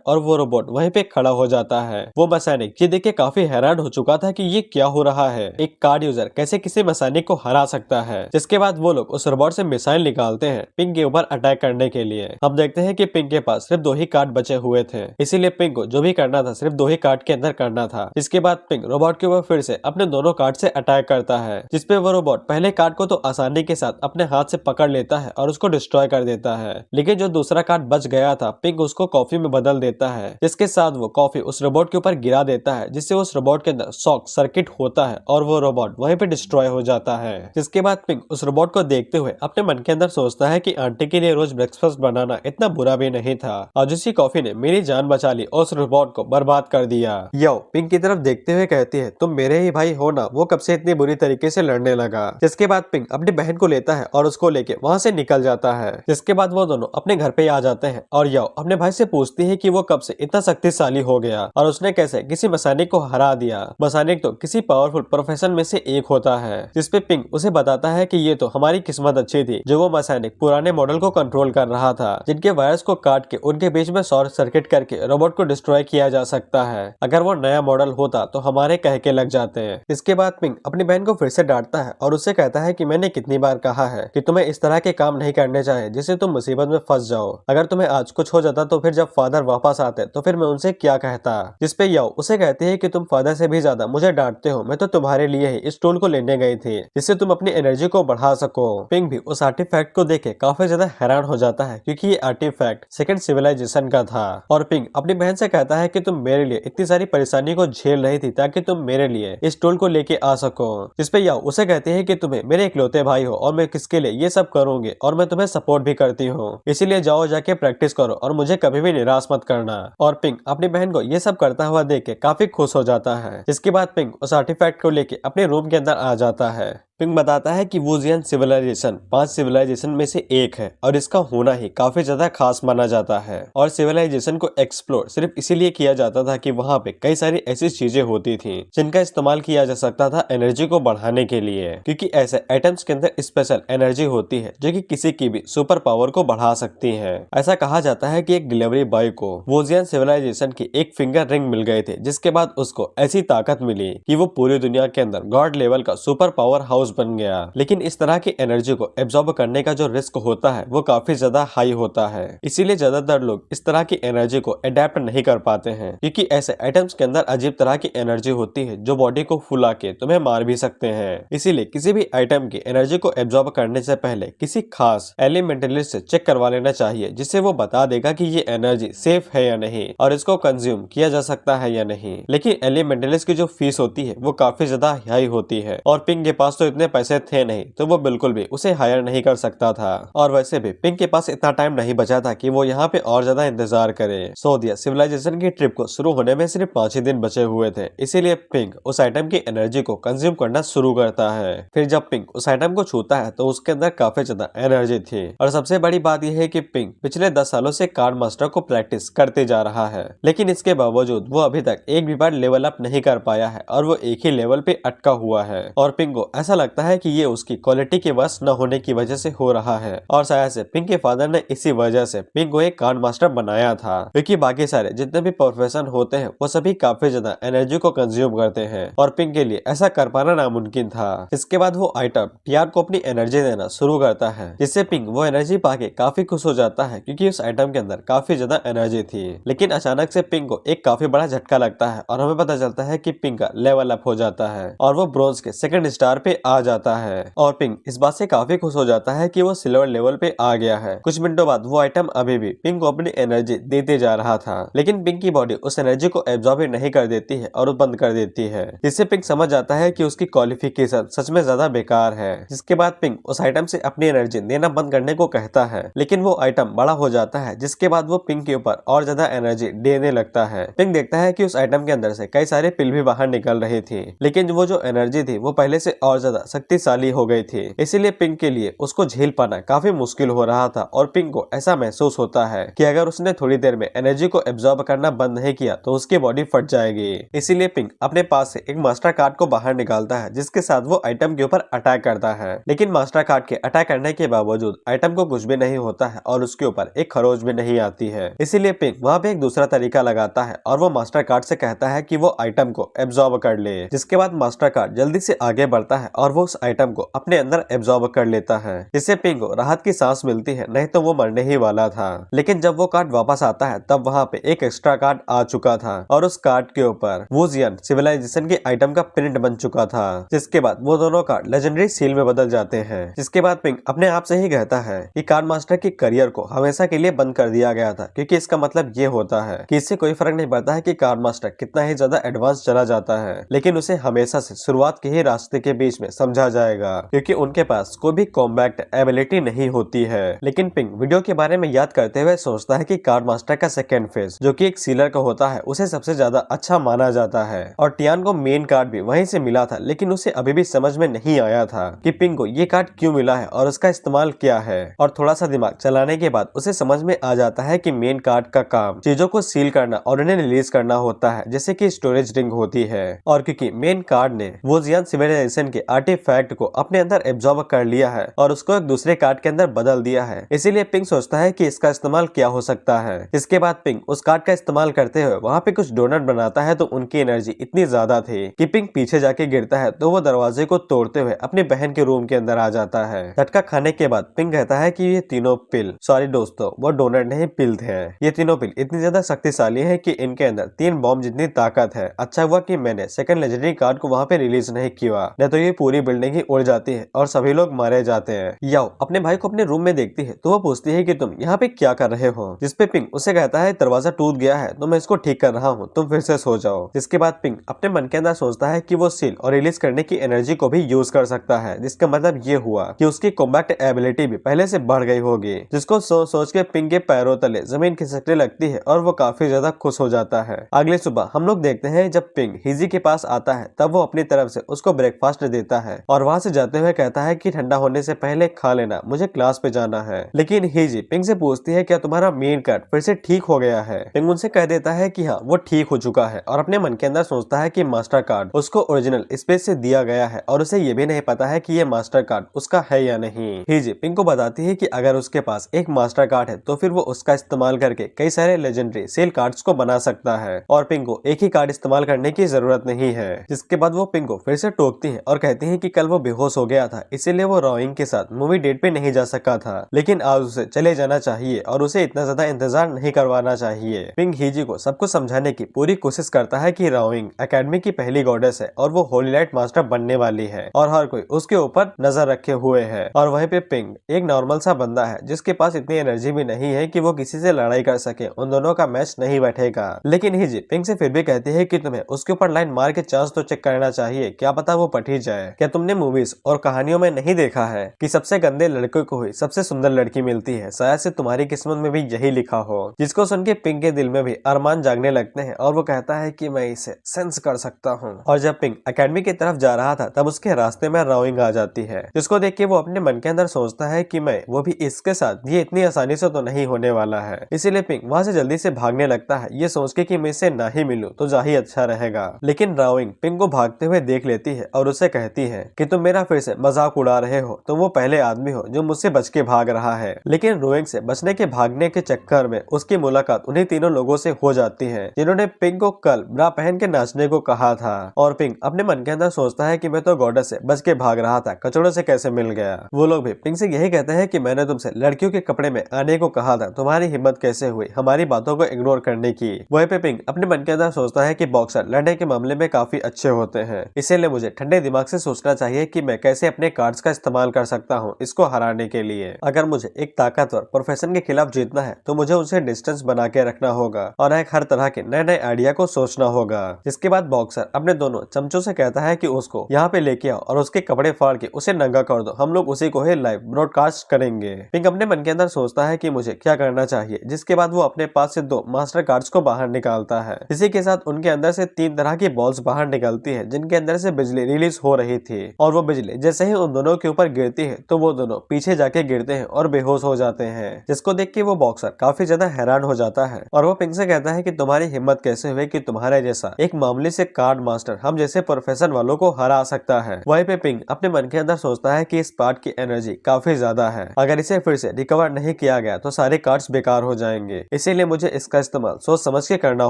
और वो रोबोट वहीं पे खड़ा हो जाता है। वो मैकेनिक ये देख के काफी हैरान हो चुका था कि ये क्या हो रहा है, एक कार्ड यूजर कैसे किसी मैकेनिक को हरा सकता है। जिसके बाद वो लोग उस रोबोट से मिसाइल निकालते हैं पिंक के ऊपर अटैक करने के लिए। हम देखते हैं कि पिंक के पास सिर्फ 2 ही कार्ड बचे हुए थे, इसीलिए पिंक को जो भी करना था सिर्फ 2 ही कार्ड के अंदर करना था। इसके बाद पिंक रोबोट के ऊपर फिर से अपने दोनों कार्ड से अटैक करता है, जिसपे वो रोबोट पहले कार्ड को तो आसानी के साथ अपने हाथ से पकड़ लेता है और उसको डिस्ट्रॉय कर देता है। लेकिन जो दूसरा कार्ड बच गया था पिंक उसको कॉफी में बदल देता है, जिसके साथ वो कॉफी उस रोबोट के ऊपर गिरा देता है, जिससे उस रोबोट के अंदर शॉक सर्किट होता है और वो रोबोट वहीं पे डिस्ट्रॉय हो जाता है। जिसके बाद पिंक उस रोबोट को देखते हुए अपने मन के अंदर सोचता है कि आंटी के लिए रोज ब्रेकफास्ट बनाना इतना बुरा भी नहीं था, आज उसी कॉफी ने मेरी जान बचा ली और उस रोबोट को बर्बाद कर दिया। यो पिंक की तरफ देखते हुए कहती है, तुम मेरे ही भाई हो ना, वो कब से इतनी बुरी तरीके से लड़ने लगा। जिसके बाद पिंक अपनी बहन को लेता है और उसको लेके वहाँ से निकल जाता है। जिसके बाद वो दोनों अपने घर पे आ जाते हैं और यो अपने भाई से पूछती है कि वो कब से इतना शक्तिशाली हो गया और उसने कैसे किसी मैकेनिक को हरा दिया। मैकेनिक तो किसी पावरफुल प्रोफेशन में से एक होता है। जिसपे पिंक उसे बताता है कि ये तो हमारी किस्मत अच्छी थी जो वो मैकेनिक पुराने मॉडल को कंट्रोल कर रहा था, जिनके वायर्स को काट के उनके बीच में शॉर्ट सर्किट करके रोबोट को डिस्ट्रॉय किया जा सकता है। अगर वो नया मॉडल होता तो हमारे कह के लग जाते हैं। इसके बाद पिंक अपनी बहन को फिर से डांटता है और उससे कहता है कि मैंने कितनी बार कहा है कि तुम्हें इस तरह के काम नहीं करने चाहिए जिससे तुम मुसीबत में फंस जाओ। अगर तुम्हें आज कुछ हो जाता तो फिर जब फादर वापस आते तो फिर मैं उनसे क्या कहता। जिसपे यो उसे कहती है कि तुम फादर से भी ज्यादा मुझे डांटते हो, मैं तो तुम्हारे लिए ही इस टूल को लेने गई थी जिससे तुम अपनी एनर्जी को बढ़ा सको। पिंक भी उस आर्टिफैक्ट को देखे काफी ज्यादा हैरान हो जाता है क्योंकि ये आर्टिफैक्ट सेकंड सिविलाइजेशन का था। और पिंक अपनी बहन से कहता है कि तुम मेरे लिए इतनी सारी परेशानी को झेल रही थी ताकि तुम मेरे लिए इस टूल को लेके आ सको। जिसपे यो उसे कहती है कि तुम्हें मेरे इकलौते भाई हो और मैं किसके लिए ये सब करूंगी और मैं तुम्हें सपोर्ट भी करती हूँ, इसीलिए जाओ जाके प्रैक्टिस करो और मुझे कभी भी निराश मत करना। और पिंक अपनी बहन को ये सब करता हुआ देख के काफी खुश हो जाता है। जिसके बाद पिंक उस आर्टिफैक्ट को लेके अपने रूम के अंदर आ जाता है। पिंक बताता है कि वुजियन सिविलाइजेशन 5 सिविलाइजेशन में से एक है और इसका होना ही काफी ज्यादा खास माना जाता है। और सिविलाइजेशन को एक्सप्लोर सिर्फ इसीलिए किया जाता था कि वहाँ पे कई सारी ऐसी चीजें होती थी जिनका इस्तेमाल किया जा सकता था एनर्जी को बढ़ाने के लिए, क्योंकि ऐसे एटम्स के अंदर स्पेशल एनर्जी होती है जो कि किसी की भी सुपर पावर को बढ़ा सकती है। ऐसा कहा जाता है कि एक डिलीवरी बॉय को वुजियन सिविलाइजेशन की एक फिंगर रिंग मिल गए थे, जिसके बाद उसको ऐसी ताकत मिली कि वो पूरी दुनिया के अंदर गॉड लेवल का सुपर पावर हाउस बन गया। लेकिन इस तरह की एनर्जी को एब्जॉर्ब करने का जो रिस्क होता है वो काफी ज्यादा हाई होता है, इसीलिए ज्यादातर लोग इस तरह की एनर्जी को अडेप्ट नहीं कर पाते हैं, क्योंकि ऐसे एटम्स के अंदर अजीब तरह की एनर्जी होती है जो बॉडी को फुला के तुम्हें मार भी सकते हैं। इसीलिए किसी भी आइटम की एनर्जी को एब्जॉर्ब करने से पहले किसी खास एलिमेंटलिस्ट से चेक करवा लेना चाहिए, जिससे वो बता देगा कि ये एनर्जी सेफ है या नहीं और इसको कंज्यूम किया जा सकता है या नहीं। लेकिन एलिमेंटलिस्ट की जो फीस होती है वो काफी ज्यादा हाई होती है और पिंक के पास तो इतने पैसे थे नहीं, तो वो बिल्कुल भी उसे हायर नहीं कर सकता था। और वैसे भी पिंक के पास इतना टाइम नहीं बचा था कि वो यहाँ पे और ज्यादा इंतजार करे। सोदिया सिविलाइजेशन की ट्रिप को शुरू होने में सिर्फ 5 ही दिन बचे हुए थे, इसीलिए पिंक उस आइटम की एनर्जी को कंज्यूम करना शुरू करता है। फिर जब पिंक उस आइटम को छूता है तो उसके अंदर काफी ज्यादा एनर्जी थी और सबसे बड़ी बात यह है कि पिंक पिछले 10 सालों से कार्ड मास्टर को प्रैक्टिस करते जा रहा है, लेकिन इसके बावजूद वो अभी तक एक भी बार लेवल अप नहीं कर पाया है और वो एक ही लेवल पे अटका हुआ है। और पिंक को ऐसा लगता है कि ये उसकी क्वालिटी के वश न होने की वजह से हो रहा है और शायद से पिंक के फादर ने इसी वजह से पिंक को एक कार्ड मास्टर बनाया था, क्योंकि बाकी सारे जितने भी प्रोफेशन होते हैं वो सभी काफी ज्यादा एनर्जी को कंज्यूम करते हैं और पिंक के लिए ऐसा कर पाना नामुमकिन था। इसके बाद वो आइटम टीआर को अपनी एनर्जी देना शुरू करता है, जिससे पिंक वो एनर्जी पाके काफी खुश हो जाता है, क्योंकि उस आइटम के अंदर काफी ज्यादा एनर्जी थी। लेकिन अचानक से पिंक को एक काफी बड़ा झटका लगता है और हमें पता चलता है कि पिंक का लेवल अप हो जाता है और वो ब्रोंज के सेकंड स्टार पे आ जाता है और पिंक इस बात से काफी खुश हो जाता है कि वो सिल्वर लेवल पे आ गया है। कुछ मिनटों बाद वो आइटम अभी भी पिंक को अपनी एनर्जी देते जा रहा था, लेकिन पिंक की बॉडी उस एनर्जी को एब्जॉर्ब नहीं कर देती है और बंद कर देती है, जिससे पिंक समझ जाता है कि उसकी क्वालिफिकेशन सच में ज्यादा बेकार है। जिसके बाद पिंक उस आइटम से अपनी एनर्जी देना बंद करने को कहता है, लेकिन वो आइटम बड़ा हो जाता है, जिसके बाद वो पिंक के ऊपर और ज्यादा एनर्जी देने लगता है। पिंक देखता है कि उस आइटम के अंदर से कई सारे पिल भी बाहर निकल रही थी, लेकिन वो जो एनर्जी थी वो पहले से और ज्यादा शक्तिशाली हो गई थी, इसीलिए पिंक के लिए उसको झेल पाना काफी मुश्किल हो रहा था और पिंक को ऐसा महसूस होता है कि अगर उसने थोड़ी देर में एनर्जी को एब्जॉर्ब करना बंद नहीं किया तो उसकी बॉडी फट जाएगी। इसीलिए पिंक अपने पास से एक मास्टर कार्ड को बाहर निकालता है, जिसके साथ वो आइटम के ऊपर अटैक करता है, लेकिन मास्टर कार्ड के अटैक करने के बावजूद आइटम को कुछ भी नहीं होता है और उसके ऊपर एक खरोच भी नहीं आती है। इसीलिए पिंक वहाँ पे एक दूसरा तरीका लगाता है और वो मास्टर कार्ड से कहता है कि वो आइटम को एब्जॉर्ब कर ले, जिसके बाद मास्टर कार्ड जल्दी से आगे बढ़ता है और वो उस आइटम को अपने अंदर एब्जॉर्ब कर लेता है, जिससे पिंक को राहत की सांस मिलती है, नहीं तो वो मरने ही वाला था। लेकिन जब वो कार्ड वापस आता है तब वहाँ पे एक एक्स्ट्रा कार्ड आ चुका था और उस कार्ड के ऊपर वुजियन सिविलाइजेशन के आइटम का प्रिंट बन चुका था, जिसके बाद वो दोनों कार्ड लेजेंडरी सील में बदल जाते हैं। जिसके बाद पिंक अपने आप से ही कहता है कि कार्ड मास्टर के करियर को हमेशा के लिए बंद कर दिया गया था, क्योंकि इसका मतलब ये होता है कि इससे कोई फर्क नहीं पड़ता है कि कार्ड मास्टर कितना ही ज्यादा एडवांस चला जाता है, लेकिन उसे हमेशा से शुरुआत के ही रास्ते के बीच में समझा जाएगा, क्योंकि उनके पास कोई भी कॉम्बैक्ट एबिलिटी नहीं होती है। लेकिन पिंक वीडियो के बारे में याद करते हुए सोचता है कि कार्ड मास्टर का सेकेंड फेज जो कि एक सीलर का होता है उसे सबसे ज्यादा अच्छा माना जाता है और टियान को मेन कार्ड भी वहीं से मिला था, लेकिन उसे अभी भी समझ में नहीं आया था कि पिंक को ये कार्ड क्यों मिला है और उसका इस्तेमाल क्या है। और थोड़ा सा दिमाग चलाने के बाद उसे समझ में आ जाता है कि मेन कार्ड का काम चीजों को सील करना और उन्हें रिलीज करना होता है, जैसे कि स्टोरेज रिंग होती है। और क्योंकि मेन कार्ड ने वुजियन सिविलाइजेशन के आर्टिफैक्ट को अपने अंदर एब्जॉर्ब कर लिया है और उसको एक दूसरे कार्ड के अंदर बदल दिया है, इसीलिए पिंक सोचता है कि इसका इस्तेमाल क्या हो सकता है। इसके बाद पिंक उस कार्ड का इस्तेमाल करते हुए वहाँ पे कुछ डोनट बनाता है, तो उनकी एनर्जी इतनी ज्यादा थी कि पिंक पीछे जाके गिरता है, तो वो दरवाजे को तोड़ते हुए अपनी बहन के रूम के अंदर आ जाता है। झटका खाने के बाद पिंक कहता है कि ये तीनों पिल, सॉरी दोस्तों वो डोनट नहीं पिल थे, ये तीनों पिल इतनी ज्यादा शक्तिशाली है कि इनके अंदर 3 बॉम्ब जितनी ताकत है। अच्छा हुआ कि मैंने सेकंड लेजेंडरी कार्ड को वहाँ पे रिलीज नहीं किया, नहीं तो ये पूरी बिल्डिंग ही उड़ जाती है और सभी लोग मारे जाते हैं। याओ अपने भाई को अपने रूम में देखती है तो वो पूछती है कि तुम यहाँ पे क्या कर रहे हो, जिसपे पिंक उसे कहता है दरवाजा टूट गया है तो मैं इसको ठीक कर रहा हूँ, तुम फिर से सो जाओ। जिसके बाद पिंक अपने मन के अंदर सोचता है कि वो सील और रिलीज करने की एनर्जी को भी यूज कर सकता है, जिसका मतलब ये हुआ कि उसकी कॉम्बैक्ट एबिलिटी भी पहले से बढ़ गई होगी, जिसको सोच के पिंक के पैरों तले जमीन खिसकने लगती है और वो काफी ज्यादा खुश हो जाता है। अगली सुबह हम लोग देखते हैं जब पिंक हिजी के पास आता है तब वो अपनी तरफ से उसको ब्रेकफास्ट देता है और वहाँ से जाते हुए कहता है कि ठंडा होने से पहले खा लेना, मुझे क्लास पे जाना है। लेकिन हिजी पिंक से पूछती है क्या तुम्हारा मेन कार्ड फिर से ठीक हो गया है। पिंक उनसे कह देता है कि हाँ वो ठीक हो चुका है और अपने मन के अंदर सोचता है कि मास्टर कार्ड उसको ओरिजिनल स्पेस से दिया गया है और उसे ये भी नहीं पता है कि ये मास्टर कार्ड उसका है या नहीं। हिजी पिंक को बताती है कि अगर उसके पास एक मास्टर कार्ड है तो फिर वो उसका इस्तेमाल करके कई सारे लेजेंडरी सेल कार्ड्स को बना सकता है और पिंक को एक ही कार्ड इस्तेमाल करने की जरूरत नहीं है। जिसके बाद वो पिंक को फिर से टोकती है और कहती है कि कल वो बेहोश हो गया था, इसीलिए वो रोइंग के साथ मूवी डेट पे नहीं जा सका था, लेकिन आज उसे चले जाना चाहिए और उसे इतना ज्यादा इंतजार नहीं करवाना चाहिए। पिंक हिजी को सब कुछ समझाने की पूरी कोशिश करता है कि रोइंग एकेडमी की पहली गॉडेस है और वो होली लाइट मास्टर बनने वाली है और हर कोई उसके ऊपर नजर रखे हुए है। और वहीं पे पिंक एक नॉर्मल सा बंदा है जिसके पास इतनी एनर्जी भी नहीं है कि वो किसी से लड़ाई कर सके, उन दोनों का मैच नहीं बैठेगा। लेकिन हिजी पिंक से फिर भी कहती है कि तुम्हें उसके ऊपर लाइन मार के चांस तो चेक करना चाहिए, क्या पता वो पट ही जाए। क्या तुमने मूवीज और कहानियों में नहीं देखा है कि सबसे गंदे लड़के को ही सबसे सुंदर लड़की मिलती है, शायद से तुम्हारी किस्मत में भी यही लिखा हो। जिसको सुन के पिंक के दिल में भी अरमान जागने लगते हैं और वो कहता है कि मैं इसे सेंस कर सकता हूँ। और जब पिंक एकेडमी की तरफ जा रहा था तब उसके रास्ते में रोइंग आ जाती है, जिसको देख के वो अपने मन के अंदर सोचता है कि मैं वो भी इसके साथ ये इतनी आसानी से तो नहीं होने वाला है। इसीलिए पिंक वहाँ से जल्दी से भागने लगता है, ये सोच के कि मैं इससे ना ही मिलूं तो जा ही अच्छा रहेगा। लेकिन राविंग पिंक को भागते हुए देख लेती है और उसे कहती है कि तुम मेरा फिर से मजाक उड़ा रहे हो, तुम वो पहले आदमी हो जो मुझसे बच के भाग रहा है। लेकिन रोइंग से बचने के भागने के चक्कर में उसकी मुलाकात उन्हीं तीनों लोगों से हो जाती है जिन्होंने पिंक को कल ब्रा पहन के नाचने को कहा था। और पिंक अपने मन के अंदर सोचता है कि मैं तो गॉडेस से बच के भाग रहा था, कचड़ों से कैसे मिल गया। वो लोग भी पिंक से यही कहते हैं कि मैंने तुमसे लड़कियों के कपड़े में आने को कहा था, तुम्हारी हिम्मत कैसे हुई हमारी बातों को इग्नोर करने की। वहीं पे पिंक अपने मन के अंदर सोचता है कि बॉक्सर लड़ने के मामले में काफी अच्छे होते हैं, इसीलिए मुझे ठंडे दिमाग से सोचना चाहिए कि मैं कैसे अपने कार्ड्स का इस्तेमाल कर सकता हूँ इसको हराने के लिए। अगर मुझे एक ताकतवर प्रोफेशन के खिलाफ जीतना है तो मुझे उनसे डिस्टेंस बना के रखना होगा और एक हर तरह के नए नए आइडिया को सोचना होगा। जिसके बाद बॉक्सर अपने दोनों चमचों से कहता है कि उसको यहाँ पे लेके आओ और उसके कपड़े फाड़ के उसे नंगा कर दो, हम लोग उसी को ही लाइव ब्रॉडकास्ट करेंगे। पिंक अपने मन के अंदर सोचता है कि मुझे क्या करना चाहिए। जिसके बाद वो अपने पास से 2 मास्टर कार्ड्स को बाहर निकालता है। इसी के साथ उनके अंदर से 3 तरह की बॉल्स बाहर निकलती है जिनके अंदर से बिजली रिलीज हो रही थी और वो बिजली जैसे ही उन दोनों के ऊपर गिरती है तो वो दोनों पीछे जाके गिरते हैं और बेहोश हो जाते हैं। जिसको देख के वो बॉक्सर काफी ज्यादा हैरान हो जाता है और वो पिंक से कहता है कि तुम्हारी हिम्मत कैसे हुई कि तुम्हारे जैसा एक मामूली से कार्ड मास्टर हम जैसे प्रोफेशन वालों को हरा सकता है। वहीं पे पिंक अपने मन के अंदर सोचता है कि इस पार्ट की एनर्जी काफी ज्यादा है, अगर इसे फिर से रिकवर नहीं किया गया तो सारे कार्ड्स बेकार हो जाएंगे, इसीलिए मुझे इसका इस्तेमाल सोच समझ के करना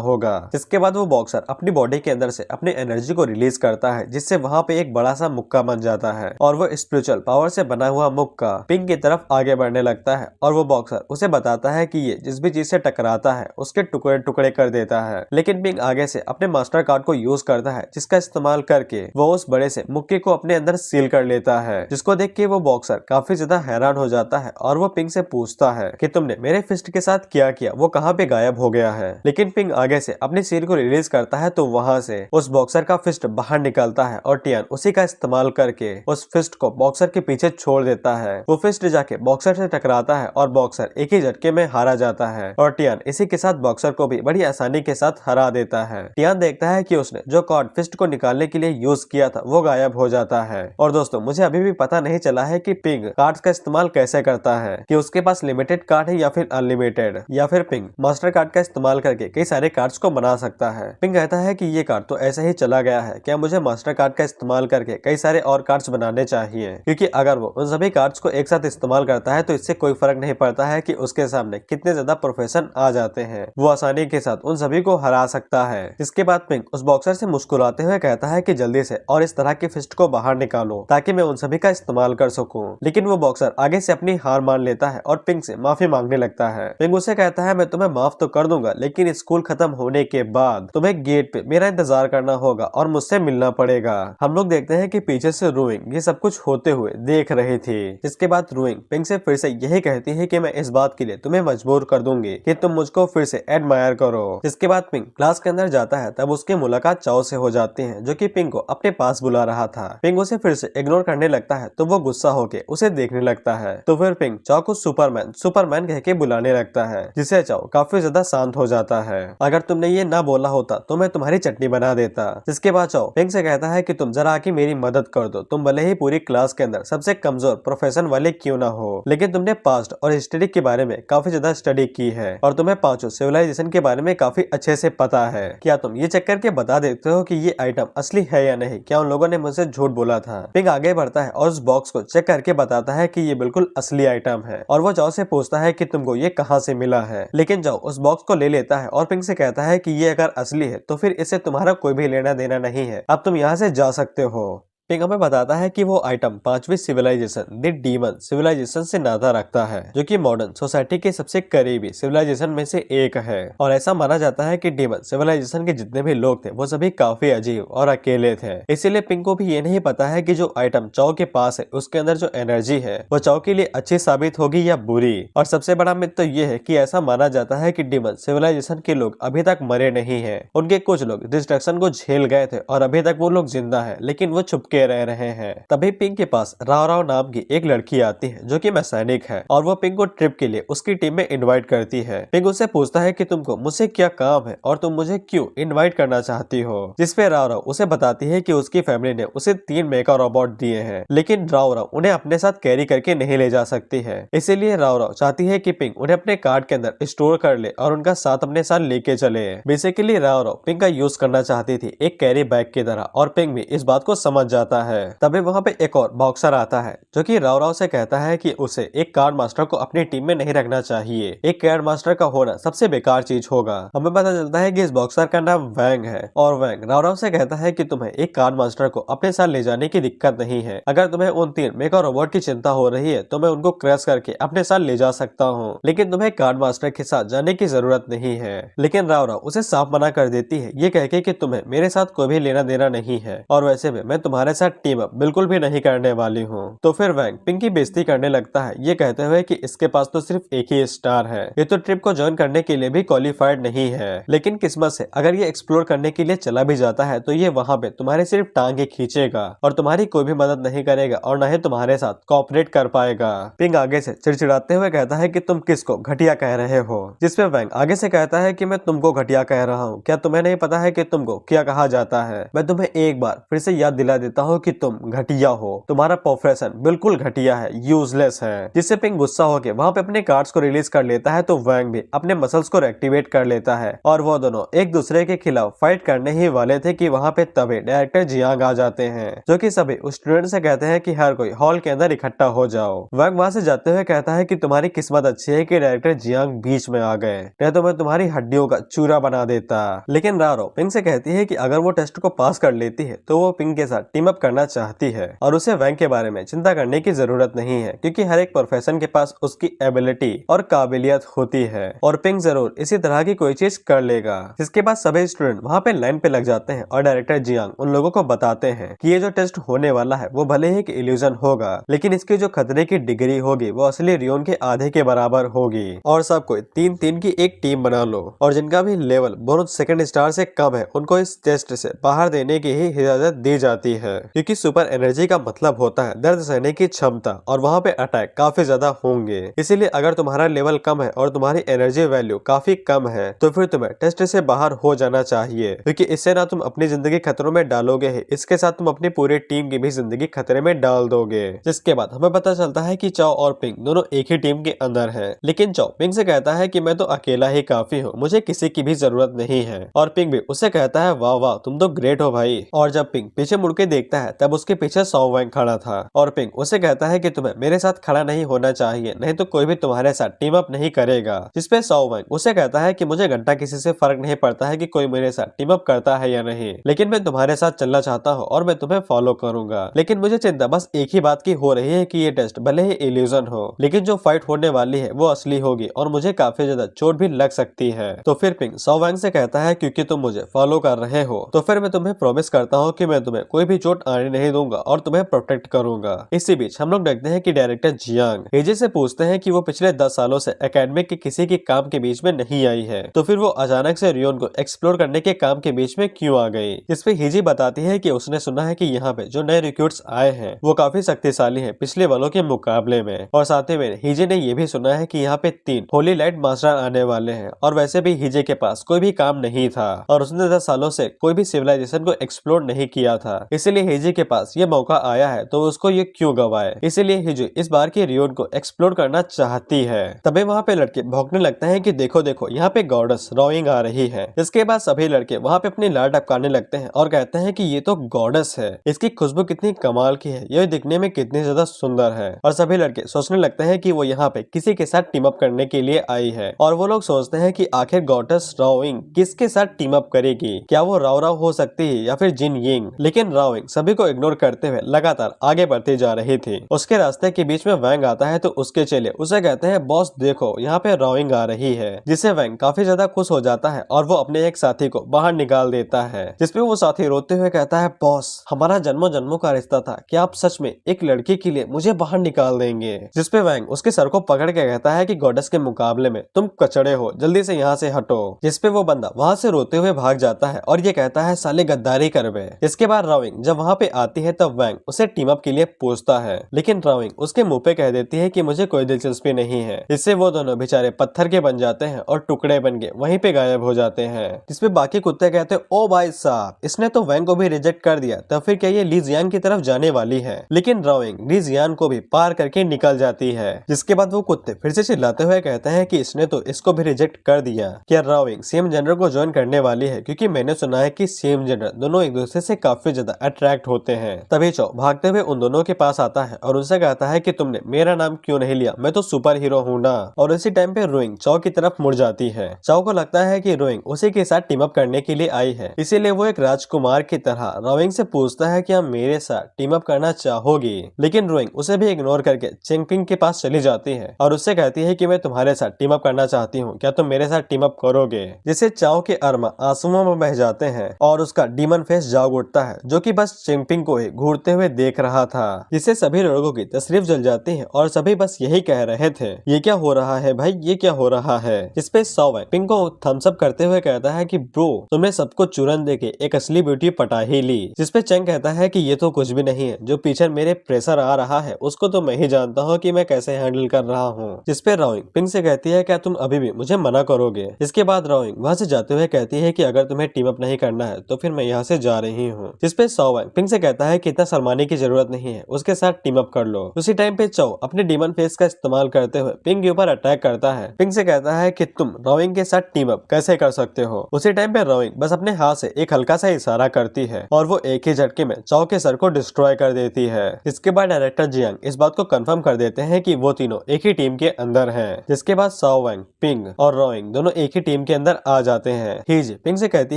होगा। इसके बाद वो बॉक्सर अपनी बॉडी के अंदर से अपनी एनर्जी को रिलीज करता है जिससे वहाँ पे एक बड़ा सा मुक्का बन जाता है और वो स्पिरिचुअल पावर से बना हुआ मुक्का पिंक की तरफ आगे बढ़ने लगता है और वो बॉक्सर उसे बताता है कि ये जिस भी चीज से टकराता है उसके टुकड़े टुकड़े कर देता है। लेकिन पिंक आगे से अपने मास्टर कार्ड को यूज करता है जिसका इस्तेमाल करके वो उस बड़े से मुक्के को अपने अंदर सील कर लेता है। जिसको देख के वो बॉक्सर काफी ज्यादा हैरान हो जाता है और वो पिंक से पूछता है कि तुमने मेरे फिस्ट के साथ क्या किया, वो कहाँ पे गायब हो गया है। लेकिन पिंक आगे से अपनी सील को रिलीज करता है तो वहाँ से उस बॉक्सर का फिस्ट बाहर निकलता है और टियान उसी का इस्तेमाल करके उस फिस्ट को बॉक्सर के पीछे छोड़ देता है। वो फिस्ट जाके बॉक्सर से टकराता है और बॉक्सर एक ही झटके में हारा जाता है और टियान इसी के साथ बॉक्सर को भी बड़ी आसानी के साथ हरा देता है। टियान देखता है कि उसने जो कार्ड फिस्ट को निकालने के लिए यूज किया था वो गायब हो जाता है। और दोस्तों मुझे अभी भी पता नहीं चला है कि पिंक कार्ड्स का इस्तेमाल कैसे करता है, कि उसके पास लिमिटेड कार्ड है या फिर अनलिमिटेड, या फिर पिंक मास्टर कार्ड का इस्तेमाल करके कई सारे कार्ड्स को बना सकता है। पिंक कहता है कि ये कार्ड तो ऐसे ही चला गया है, क्या मुझे मास्टर कार्ड का इस्तेमाल करके कई सारे और कार्ड्स बनाने चाहिए, क्योंकि अगर वो उन सभी कार्ड्स को एक साथ इस्तेमाल करता है तो इससे कोई फर्क नहीं पड़ता है कि उसके सामने कितने ज्यादा प्रोफेशन आ जाते हैं, वो आसानी के साथ उन सभी को हरा सकता है। इसके बाद पिंक उस बॉक्सर से मुस्कुराते हुए कहता है कि जल्दी से और इस तरह की फिस्ट को बाहर निकालो ताकि मैं उन सभी का इस्तेमाल कर सकूं। लेकिन वो बॉक्सर आगे से अपनी हार मान लेता है और पिंक से माफी मांगने लगता है। पिंक उसे कहता है मैं तुम्हें माफ तो कर दूंगा लेकिन स्कूल खत्म होने के बाद तुम्हें गेट पे मेरा इंतजार करना होगा और मुझसे मिलना पड़ेगा। हम लोग देखते हैं कि पीछे से रूइंग ये सब कुछ होते हुए देख रही थी। इसके बाद रूइंग पिंक से फिर से यही कहती है कि मैं इस बात के लिए तुम्हें मजबूर कर दूंगी कि तुम मुझको फिर से एडमायर करो। इसके बाद पिंक क्लास के अंदर जाता है तब उसकी मुलाकात चाओ से हो जाती है जो कि पिंक को अपने पास बुला रहा था। पिंक उसे फिर से इग्नोर करने लगता है तो वो गुस्सा होके उसे देखने लगता है। तो फिर पिंक चाओ को सुपरमैन कह के बुलाने लगता है जिसे चाओ काफी ज्यादा शांत हो जाता है। अगर तुमने ये ना बोला होता तो मैं तुम्हारी चटनी बना देता। जिसके बाद चाओ पिंक से कहता है कि तुम जरा आके मेरी मदद कर दो, तुम भले ही पूरी क्लास के अंदर सबसे कमजोर प्रोफेशन वाले क्यों ना हो लेकिन तुमने पास्ट और हिस्ट्री के बारे में काफी ज्यादा स्टडी की है और तुम्हें 5 सिविलाइजेशन के बारे में काफी अच्छे से पता है। क्या तुम ये चेक करके बता देते हो कि ये आइटम असली है या नहीं, क्या उन लोगों ने मुझसे झूठ बोला था। पिंक आगे बढ़ता है और उस बॉक्स को चेक करके बताता है कि ये बिल्कुल असली आइटम है और वो चाओ से पूछता है कि तुमको ये कहाँ से मिला है। लेकिन चाओ उस बॉक्स को ले लेता है और पिंक से कहता है कि ये अगर असली है तो फिर इससे तुम्हारा कोई भी लेना देना नहीं है, अब तुम यहाँ से जा सकते हो। पिंक हमें बताता है कि वो आइटम 5वीं सिविलाइजेशन द डीमन सिविलाइजेशन से नाता रखता है जो कि मॉडर्न सोसाइटी के सबसे करीबी सिविलाइजेशन में से एक है और ऐसा माना जाता है कि डीमन सिविलाइजेशन के जितने भी लोग थे वो सभी काफी अजीब और अकेले थे। इसीलिए पिंक को भी ये नहीं पता है कि जो आइटम चाओ के पास है उसके अंदर जो एनर्जी है वो चाओ के लिए अच्छी साबित होगी या बुरी। और सबसे बड़ा मिथ तो ये है कि ऐसा माना जाता है कि डीमन सिविलाइजेशन के लोग अभी तक मरे नहीं है, उनके कुछ लोग डिस्ट्रक्शन को झेल गए थे और अभी तक वो लोग जिंदा है लेकिन वो छुप के रह रहे हैं। तभी पिंक के पास राव राव नाम की एक लड़की आती है जो कि मैकेनिक है और वो पिंक को ट्रिप के लिए उसकी टीम में इनवाइट करती है। पिंक उससे पूछता है कि तुमको मुझसे क्या काम है और तुम मुझे क्यों इनवाइट करना चाहती हो, जिसपे राव राव उसे बताती है कि उसकी फैमिली ने उसे 3 मेगा रोबोट दिए हैं, लेकिन राव राव उन्हें अपने साथ कैरी करके नहीं ले जा सकती है। इसीलिए राव राव चाहती है कि पिंक उन्हें अपने कार्ड के अंदर स्टोर कर ले और उनका साथ अपने साथ लेके चले। बेसिकली राव राव पिंक का यूज करना चाहती थी एक कैरी बैग की तरह, और पिंक भी इस बात को समझ जाता है। तभी वहाँ पे एक और बॉक्सर आता है जो कि राव राव से कहता है कि उसे एक कार्ड मास्टर को अपनी टीम में नहीं रखना चाहिए, एक कार्ड मास्टर का होना सबसे बेकार चीज होगा। हमें पता चलता है कि इस बॉक्सर का नाम वैंग है और वैंग राव राव से कहता है कि तुम्हें एक कार्ड मास्टर को अपने साथ ले जाने की दिक्कत नहीं है। अगर तुम्हें उन 3 मेगा रोबोट की चिंता हो रही है तो मैं उनको क्रैश करके अपने साथ ले जा सकता हूँ, लेकिन तुम्हें कार्ड मास्टर के साथ जाने की जरूरत नहीं है। लेकिन राव राव उसे साफ मना कर देती है, ये कह के कि तुम्हें मेरे साथ कोई भी लेना देना नहीं है और वैसे भी मैं तुम्हारे साथ टीम अप बिल्कुल भी नहीं करने वाली हूँ। तो फिर वैंग पिंक की बेइज्जती करने लगता है, ये कहते हुए कि इसके पास तो सिर्फ एक ही स्टार है, ये तो ट्रिप को ज्वाइन करने के लिए भी क्वालिफाइड नहीं है। लेकिन किस्मत से अगर ये एक्सप्लोर करने के लिए चला भी जाता है तो ये वहाँ पे तुम्हारे सिर्फ टांगे खींचेगा और तुम्हारी कोई भी मदद नहीं करेगा और न ही तुम्हारे साथ कोऑपरेट कर पाएगा। पिंक आगे से चिड़चिड़ाते हुए कहता है कि तुम किसको घटिया कह रहे हो, जिसपे वैंग आगे से कहता है कि मैं तुमको घटिया कह रहा हूँ, क्या तुम्हें नहीं पता है कि तुमको क्या कहा जाता है? मैं तुम्हें एक बार फिर से याद दिला देता हूँ कि तुम घटिया हो, तुम्हारा प्रोफेशन बिल्कुल घटिया है, यूजलेस है। जिससे पिंक गुस्सा होकर वहाँ पे अपने कार्ड्स को रिलीज कर लेता है तो वैंग भी अपने मसल्स को एक्टिवेट कर लेता है और वो दोनों एक दूसरे के खिलाफ फाइट करने ही वाले थे कि वहाँ पे तभी डायरेक्टर जियांग आ जाते हैं, जो कि सभी स्टूडेंट से कहते हैं कि हर कोई हॉल के अंदर इकट्ठा हो जाओ। वैंग वहाँ से जाते हुए कहता है कि तुम्हारी किस्मत अच्छी है कि डायरेक्टर जियांग बीच में आ गए, नहीं तो मैं तुम्हारी हड्डियों का चूरा बना देता। लेकिन रारो पिंक से कहती है कि अगर वो टेस्ट को पास कर लेती है तो वो पिंक के साथ टीम अप करना चाहती है और उसे वैंग के बारे में चिंता करने की जरूरत नहीं है, क्योंकि हर एक प्रोफेशन के पास उसकी एबिलिटी और काबिलियत होती है और पिंक जरूर इसी तरह की कोई चीज कर लेगा। जिसके बाद सभी स्टूडेंट वहाँ पे लाइन पे लग जाते हैं और डायरेक्टर जियांग उन लोगों को बताते हैं कि ये जो टेस्ट होने वाला है वो भले ही एक इल्यूजन होगा, लेकिन इसकी जो खतरे की डिग्री होगी वो असली रियोन के आधे के बराबर होगी और सबको 3-3 की एक टीम बना लो और जिनका भी लेवल बोनस सेकंड स्टार से कम है उनको इस टेस्ट से बाहर देने की ही इजाजत दी जाती है, क्योंकि सुपर एनर्जी का मतलब होता है दर्द सहने की क्षमता और वहाँ पे अटैक काफी ज्यादा होंगे। इसीलिए अगर तुम्हारा लेवल कम है और तुम्हारी एनर्जी वैल्यू काफी कम है तो फिर तुम्हें टेस्ट से बाहर हो जाना चाहिए, क्योंकि इससे ना तुम अपनी जिंदगी खतरों में डालोगे ही, इसके साथ तुम अपनी पूरी टीम की भी जिंदगी खतरे में डाल दोगे। जिसके बाद हमें पता चलता है कि चाओ और पिंक दोनों एक ही टीम के अंदर है, लेकिन चाओ पिंक से कहता है कि मैं तो अकेला ही काफी हूँ, मुझे किसी की भी जरूरत नहीं है और पिंक भी उससे कहता है वाह वाह तुम तो ग्रेट हो भाई। और जब पिंक पीछे मुड़ के देखता है तब उसके पीछे सौ वैंग खड़ा था और पिंक उसे कहता है कि तुम्हें मेरे साथ खड़ा नहीं होना चाहिए, नहीं तो कोई भी तुम्हारे साथ टीम अप नहीं करेगा। जिसपे सौ वैंग उसे कहता है कि मुझे घंटा किसी से फर्क नहीं पड़ता है कि कोई मेरे साथ टीम अप करता है या नहीं, लेकिन मैं तुम्हारे साथ चलना चाहता हूँ और मैं तुम्हें फॉलो करूंगा। लेकिन मुझे चिंता बस एक ही बात की हो रही है कि ये टेस्ट भले ही इल्यूजन हो, लेकिन जो फाइट होने वाली है वो असली होगी और मुझे काफी ज्यादा चोट भी लग सकती है। तो फिर पिंक सौ वैंग से कहता है क्योंकि तुम मुझे फॉलो कर रहे हो तो फिर मैं तुम्हें प्रॉमिस करता हूँ कि मैं तुम्हें कोई भी चोट आने नहीं दूंगा और तुम्हें प्रोटेक्ट करूंगा। इसी बीच हम लोग देखते हैं कि डायरेक्टर जियांग हेजे से पूछते हैं कि वो पिछले 10 सालों से एकेडमी के किसी के काम के बीच में नहीं आई है, तो फिर वो अचानक से रियोन को एक्सप्लोर करने के काम के बीच में क्यों आ गई। जिसपे हेजी बताती है कि उसने सुना है कि यहाँ पे जो नए रिक्रूट्स आए हैं वो काफी शक्तिशाली हैं पिछले वालों के मुकाबले में, और साथ ही में हेजी ने ये भी सुना है कि यहाँ पे 3 होली लाइट मास्टर आने वाले हैं और वैसे भी हेजे के पास कोई भी काम नहीं था और उसने 10 सालों से कोई भी सिविलाइजेशन को एक्सप्लोर नहीं किया था, इसलिए हेजी के पास ये मौका आया है तो उसको ये क्यों गवाए। इसीलिए हेजी इस बार की रियोन को एक्सप्लोर करना चाहती है। तभी वहाँ पे लड़के भौंकने लगते हैं कि देखो देखो यहाँ पे गॉडेस रोइंग आ रही है। इसके बाद सभी लड़के वहाँ पे अपनी लार टपकाने लगते हैं और कहते हैं कि ये तो गॉडेस है, इसकी खुशबू कितनी कमाल की है, ये दिखने में कितनी ज्यादा सुंदर है। और सभी लड़के सोचने लगते हैं कि वो यहाँ पे किसी के साथ टीम अप करने के लिए आई है और वो लोग सोचते हैं कि आखिर गॉडेस रोइंग किसके साथ टीम अप करेगी, क्या वो राव राव हो सकती है या फिर जिन यिंग। लेकिन राविंग सभी को इग्नोर करते हुए लगातार आगे बढ़ती जा रही थी। उसके रास्ते के बीच में वैंग आता है तो उसके चेले उसे कहते हैं बॉस देखो यहाँ पे राविंग आ रही है, जिससे वैंग काफी ज्यादा खुश हो जाता है और वो अपने एक साथी को बाहर निकाल देता है। जिसपे वो साथी रोते हुए कहता है बॉस हमारा जन्मों जन्मों का रिश्ता था, क्या आप सच में एक लड़की के लिए मुझे बाहर निकाल देंगे। जिसपे वैंग उसके सर को पकड़ के कहता है कि गॉडेस के मुकाबले में तुम कचड़े हो, जल्दी से यहाँ से हटो। जिसपे वो बंदा वहाँ से रोते हुए भाग जाता है और ये कहता है साले गद्दारी कर बे। इसके बाद राविंग जब वहाँ पे आती है तब वैंग उसे टीम अप के लिए पूछता है, लेकिन राविंग उसके मुंह पे कह देती है कि मुझे कोई दिलचस्पी नहीं है। इससे वो दोनों बेचारे पत्थर के बन जाते हैं और टुकड़े बन के वहीं पे गायब हो जाते हैं। जिसपे बाकी कुत्ते कहते हैं, ओ भाई साहब, इसने तो वैंग को भी रिजेक्ट कर दिया, तो फिर क्या ये ली जियान की तरफ जाने वाली है? लेकिन राविंग ली जियान को भी पार करके निकल जाती है। जिसके बाद वो कुत्ते फिर से चिल्लाते हुए कहते हैं कि इसने तो इसको भी रिजेक्ट कर दिया। क्या राविंग सेम जेंडर को ज्वाइन करने वाली है? क्योंकि मैंने सुना है कि सेम जेंडर दोनों एक दूसरे से काफी ज्यादा अट्रैक्ट होते हैं। तभी चो भागते हुए उन दोनों के पास आता है और उनसे कहता है कि तुमने मेरा नाम क्यों नहीं लिया, मैं तो सुपर हीरो हूँ ना। और इसी टाइम पे रोइंग चाओ की तरफ मुड़ जाती है। चाओ को लगता है कि रोइंग उसी के साथ टीम अप करने के लिए आई है, इसीलिए वो एक राजकुमार की तरह रोइंग से पूछता है कि हम मेरे साथ टीम अप करना चाहोगी। लेकिन रोइंग उसे भी इग्नोर करके चेंगपिंग के पास चली जाती है और उससे कहती है कि मैं तुम्हारे साथ टीम अप करना चाहती हूँ, क्या तुम मेरे साथ टीम अप करोगे? जिससे चाओ के अरमा आंसुओं में बह जाते हैं और उसका डीमन फेस जाग उठता है, जो कि बस चेंगपिंग को ही घूरते हुए देख रहा था। जिससे सभी लोगों की तशरीफ जल जाती है और सभी बस यही कह रहे थे, ये क्या हो रहा है भाई, ये क्या हो रहा है? जिसपे साओ पिंग को थम्स अप करते हुए कहता है कि ब्रो, तुमने सबको चूरन देके एक असली ब्यूटी पटा ही ली। जिसपे चेंग कहता है कि ये तो कुछ भी नहीं है, जो पीछे मेरे प्रेशर आ रहा है उसको तो मैं ही जानता हूँ कि मैं कैसे हैंडल कर रहा हूँ। जिसपे राविंग पिंग से कहती है, क्या तुम अभी भी मुझे मना करोगे? इसके बाद राविंग वहाँ से जाते हुए कहती है कि अगर तुम्हें टीम अप नहीं करना है तो फिर मैं यहाँ से जा रही हूँ। जिसपे साओ पिंग से कहता है कि इतना शर्माने की जरूरत नहीं है, उसके साथ टीम अप कर लो। उसी टाइम पे चाओ अपने डीमन फेस का इस्तेमाल करते हुए पिंग के ऊपर अटैक करता है। पिंग से कहता है कि तुम राविंग के साथ टीम अप कैसे कर सकते हो? उसी टाइम पे राविंग बस अपने हाथ से एक हल्का सा इशारा करती है और वो एक ही झटके में चाओ के सर को डिस्ट्रॉय कर देती है। इसके बाद डायरेक्टर जियांग इस बात को कंफर्म कर देते हैं कि वो तीनों एक ही टीम के अंदर हैं। जिसके बाद साओ वैंग, पिंग और राविंग दोनों एक ही टीम के अंदर आ जाते हैं। हीज पिंग से कहती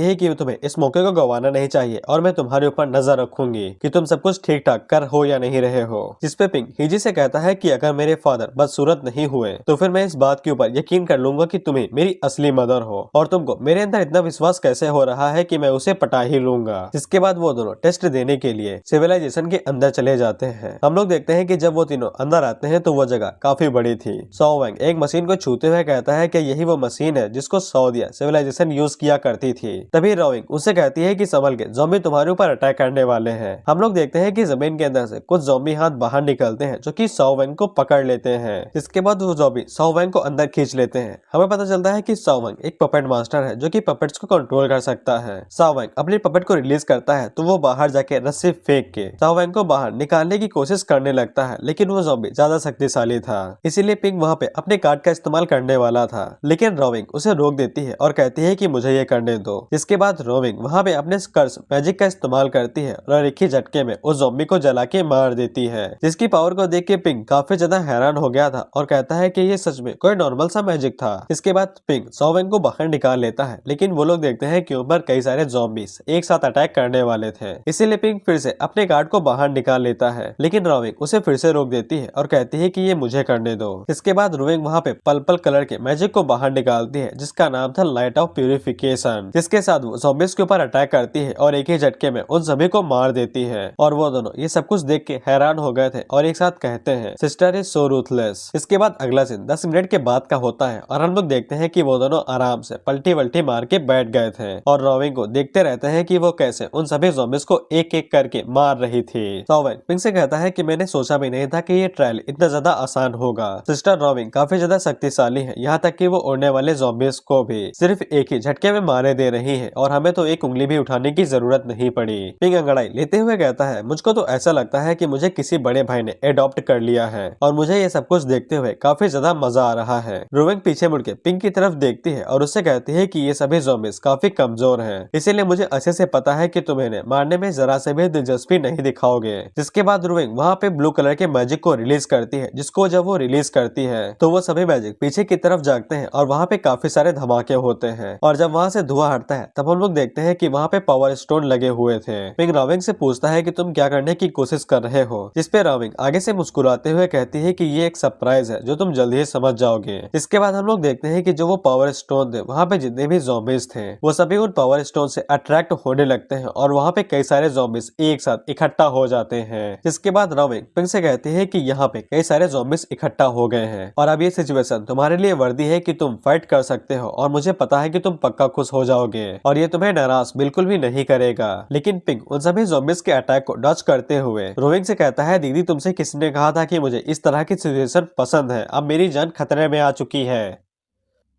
है कि तुम्हें इस मौके को गंवाना नहीं चाहिए और मैं तुम्हारे ऊपर नजर रखूंगी कि तुम सब कुछ ठीक ठाक कर हो या नहीं रहे हो। जिसपे पिंग हीजी से कहता है कि अगर मेरे फादर बदसूरत नहीं हुए तो फिर मैं इस बात के ऊपर यकीन कर लूंगा कि तुम्हें मेरी असली मदर हो, और तुमको मेरे अंदर इतना विश्वास कैसे हो रहा है कि मैं उसे पटा ही लूंगा। जिसके बाद वो दोनों टेस्ट देने के लिए सिविलाइजेशन के अंदर चले जाते हैं। हम लोग देखते हैं कि जब वो तीनों अंदर आते हैं तो वो जगह काफी बड़ी थी। साओ वैंग एक मशीन को छूते हुए कहता है कि यही वो मशीन है जिसको सऊदिया सिविलाइजेशन यूज किया करती थी। तभी राविंग उससे कहती है कि संभल के, ज़ॉम्बी तुम्हारे ऊपर अटैक करने वाले हैं। हम लोग देखते हैं कि जमीन के अंदर से कुछ ज़ॉम्बी हाथ बाहर निकलते हैं जो कि साओ वैंग को पकड़ लेते हैं। इसके बाद वो ज़ॉम्बी साओ वैंग को अंदर खींच लेते हैं। हमें पता चलता है कि साओ वैंग एक पपेट मास्टर है जो कि पपेट्स को कंट्रोल कर सकता है। साओ वैंग अपनी पपेट को रिलीज करता है तो वो बाहर जाके रस्सी फेंक के साओ वैंग को बाहर निकालने की कोशिश करने लगता है, लेकिन वो ज़ॉम्बी ज्यादा शक्तिशाली था, इसीलिए पिंग वहाँ पे अपने कार्ड का इस्तेमाल करने वाला था। लेकिन राविंग उसे रोक देती है और कहती है कि मुझे ये करने दो। जिसके बाद राविंग वहाँ पे अपने कर्स मैजिक का इस्तेमाल करती है और एक ही झटके में उस ज़ॉम्बी को जला के मार देती है। जिसकी पावर को देख के पिंग काफी ज्यादा हैरान हो गया था और कहता है कि ये सच में कोई नॉर्मल सा मैजिक था। इसके बाद पिंग साओ वैंग को बाहर निकाल लेता है, लेकिन वो लोग देखते हैं कि ऊपर कई सारे ज़ॉम्बीज एक साथ अटैक करने वाले थे, इसीलिए पिंग फिर से अपने कार्ड को बाहर निकाल लेता है। लेकिन राविंग उसे फिर से रोक देती है और कहती है कि ये मुझे करने दो। इसके बाद राविंग वहाँ पे पर्पल कलर के मैजिक को बाहर निकालती है जिसका नाम था लाइट ऑफ प्यूरिफिकेशन। जिसके साथ वो ज़ॉम्बीज के ऊपर अटैक करती है और एक ही झटके में उन सभी को मार देती है। और वो दोनों ये सब कुछ देख के हैरान हो गए थे और एक साथ कहते हैं, सिस्टर इज सो रूथलेस। इसके बाद अगला सीन 10 मिनट के बाद का होता है और हम लोग देखते हैं कि वो दोनों आराम से पलटी वल्टी मार के बैठ गए थे और राविंग को देखते रहते हैं कि वो कैसे उन सभी ज़ॉम्बीज को एक एक करके मार रही थी। साओ वैंग पिंग से कहता है कि मैंने सोचा भी नहीं था कि ये ट्रायल इतना ज्यादा आसान होगा। सिस्टर राविंग काफी ज्यादा शक्तिशाली है, यहाँ तक कि वो उड़ने वाले ज़ॉम्बीज को भी सिर्फ एक ही झटके में मारे दे रही है और हमें तो एक उंगली भी उठाने की जरूरत नहीं पड़ी। पिंग अंगड़ाई लेते हुए कहता है, मुझको तो ऐसा लगता है कि मुझे किसी बड़े भाई ने एडॉप्ट कर लिया है और मुझे ये सब कुछ देखते हुए काफी ज्यादा मजा आ रहा है। राविंग पीछे मुड़ के पिंग की तरफ देखती है और उससे कहती है कि ये सभी ज़ॉम्बीज काफी कमजोर हैं, इसीलिए मुझे अच्छे से पता है कि तुम इन्हें मारने में जरा से भी दिलचस्पी नहीं दिखाओगे। जिसके बाद राविंग वहाँ पे ब्लू कलर के मैजिक को रिलीज करती है, जिसको जब वो रिलीज करती है तो वो सभी मैजिक पीछे की तरफ जागते हैं और वहाँ पे काफी सारे धमाके होते हैं और जब वहाँ से धुआं हटता है तब हम लोग देखते हैं कि वहाँ पे पावर स्टोन लगे हुए थे। पिंग राविंग से पूछता है कि तुम क्या करने की कोशिश कर रहे हो, जिसपे राविंग आगे से मुस्कुराते हुए कहती है कि ये एक सरप्राइज है जो तुम जल्दी ही समझ जाओगे। इसके बाद हम लोग देखते हैं कि जो वो पावर स्टोन थे वहाँ पे जितने भी ज़ॉम्बीज थे वो सभी उन पावर स्टोन से अट्रैक्ट होने लगते हैं और वहाँ पे कई सारे ज़ॉम्बीज एक साथ इकट्ठा हो जाते हैं। जिसके बाद राविंग पिंग से कहती है कि यहाँ पे कई सारे ज़ॉम्बीज इकट्ठा हो गए हैं और अब ये सिचुएशन तुम्हारे लिए वर्दी है कि तुम फाइट कर सकते हो और मुझे पता है कि तुम पक्का खुश हो जाओगे और ये तुम्हें नाराज बिल्कुल भी नहीं करेगा। लेकिन पिंग उन सभी सभी ज़ॉम्बीज के अटैक को डॉज करते हुए रोइंग से कहता है, दीदी तुमसे किसी ने कहा था कि मुझे इस तरह की सिचुएशन पसंद है, अब मेरी जान खतरे में आ चुकी है।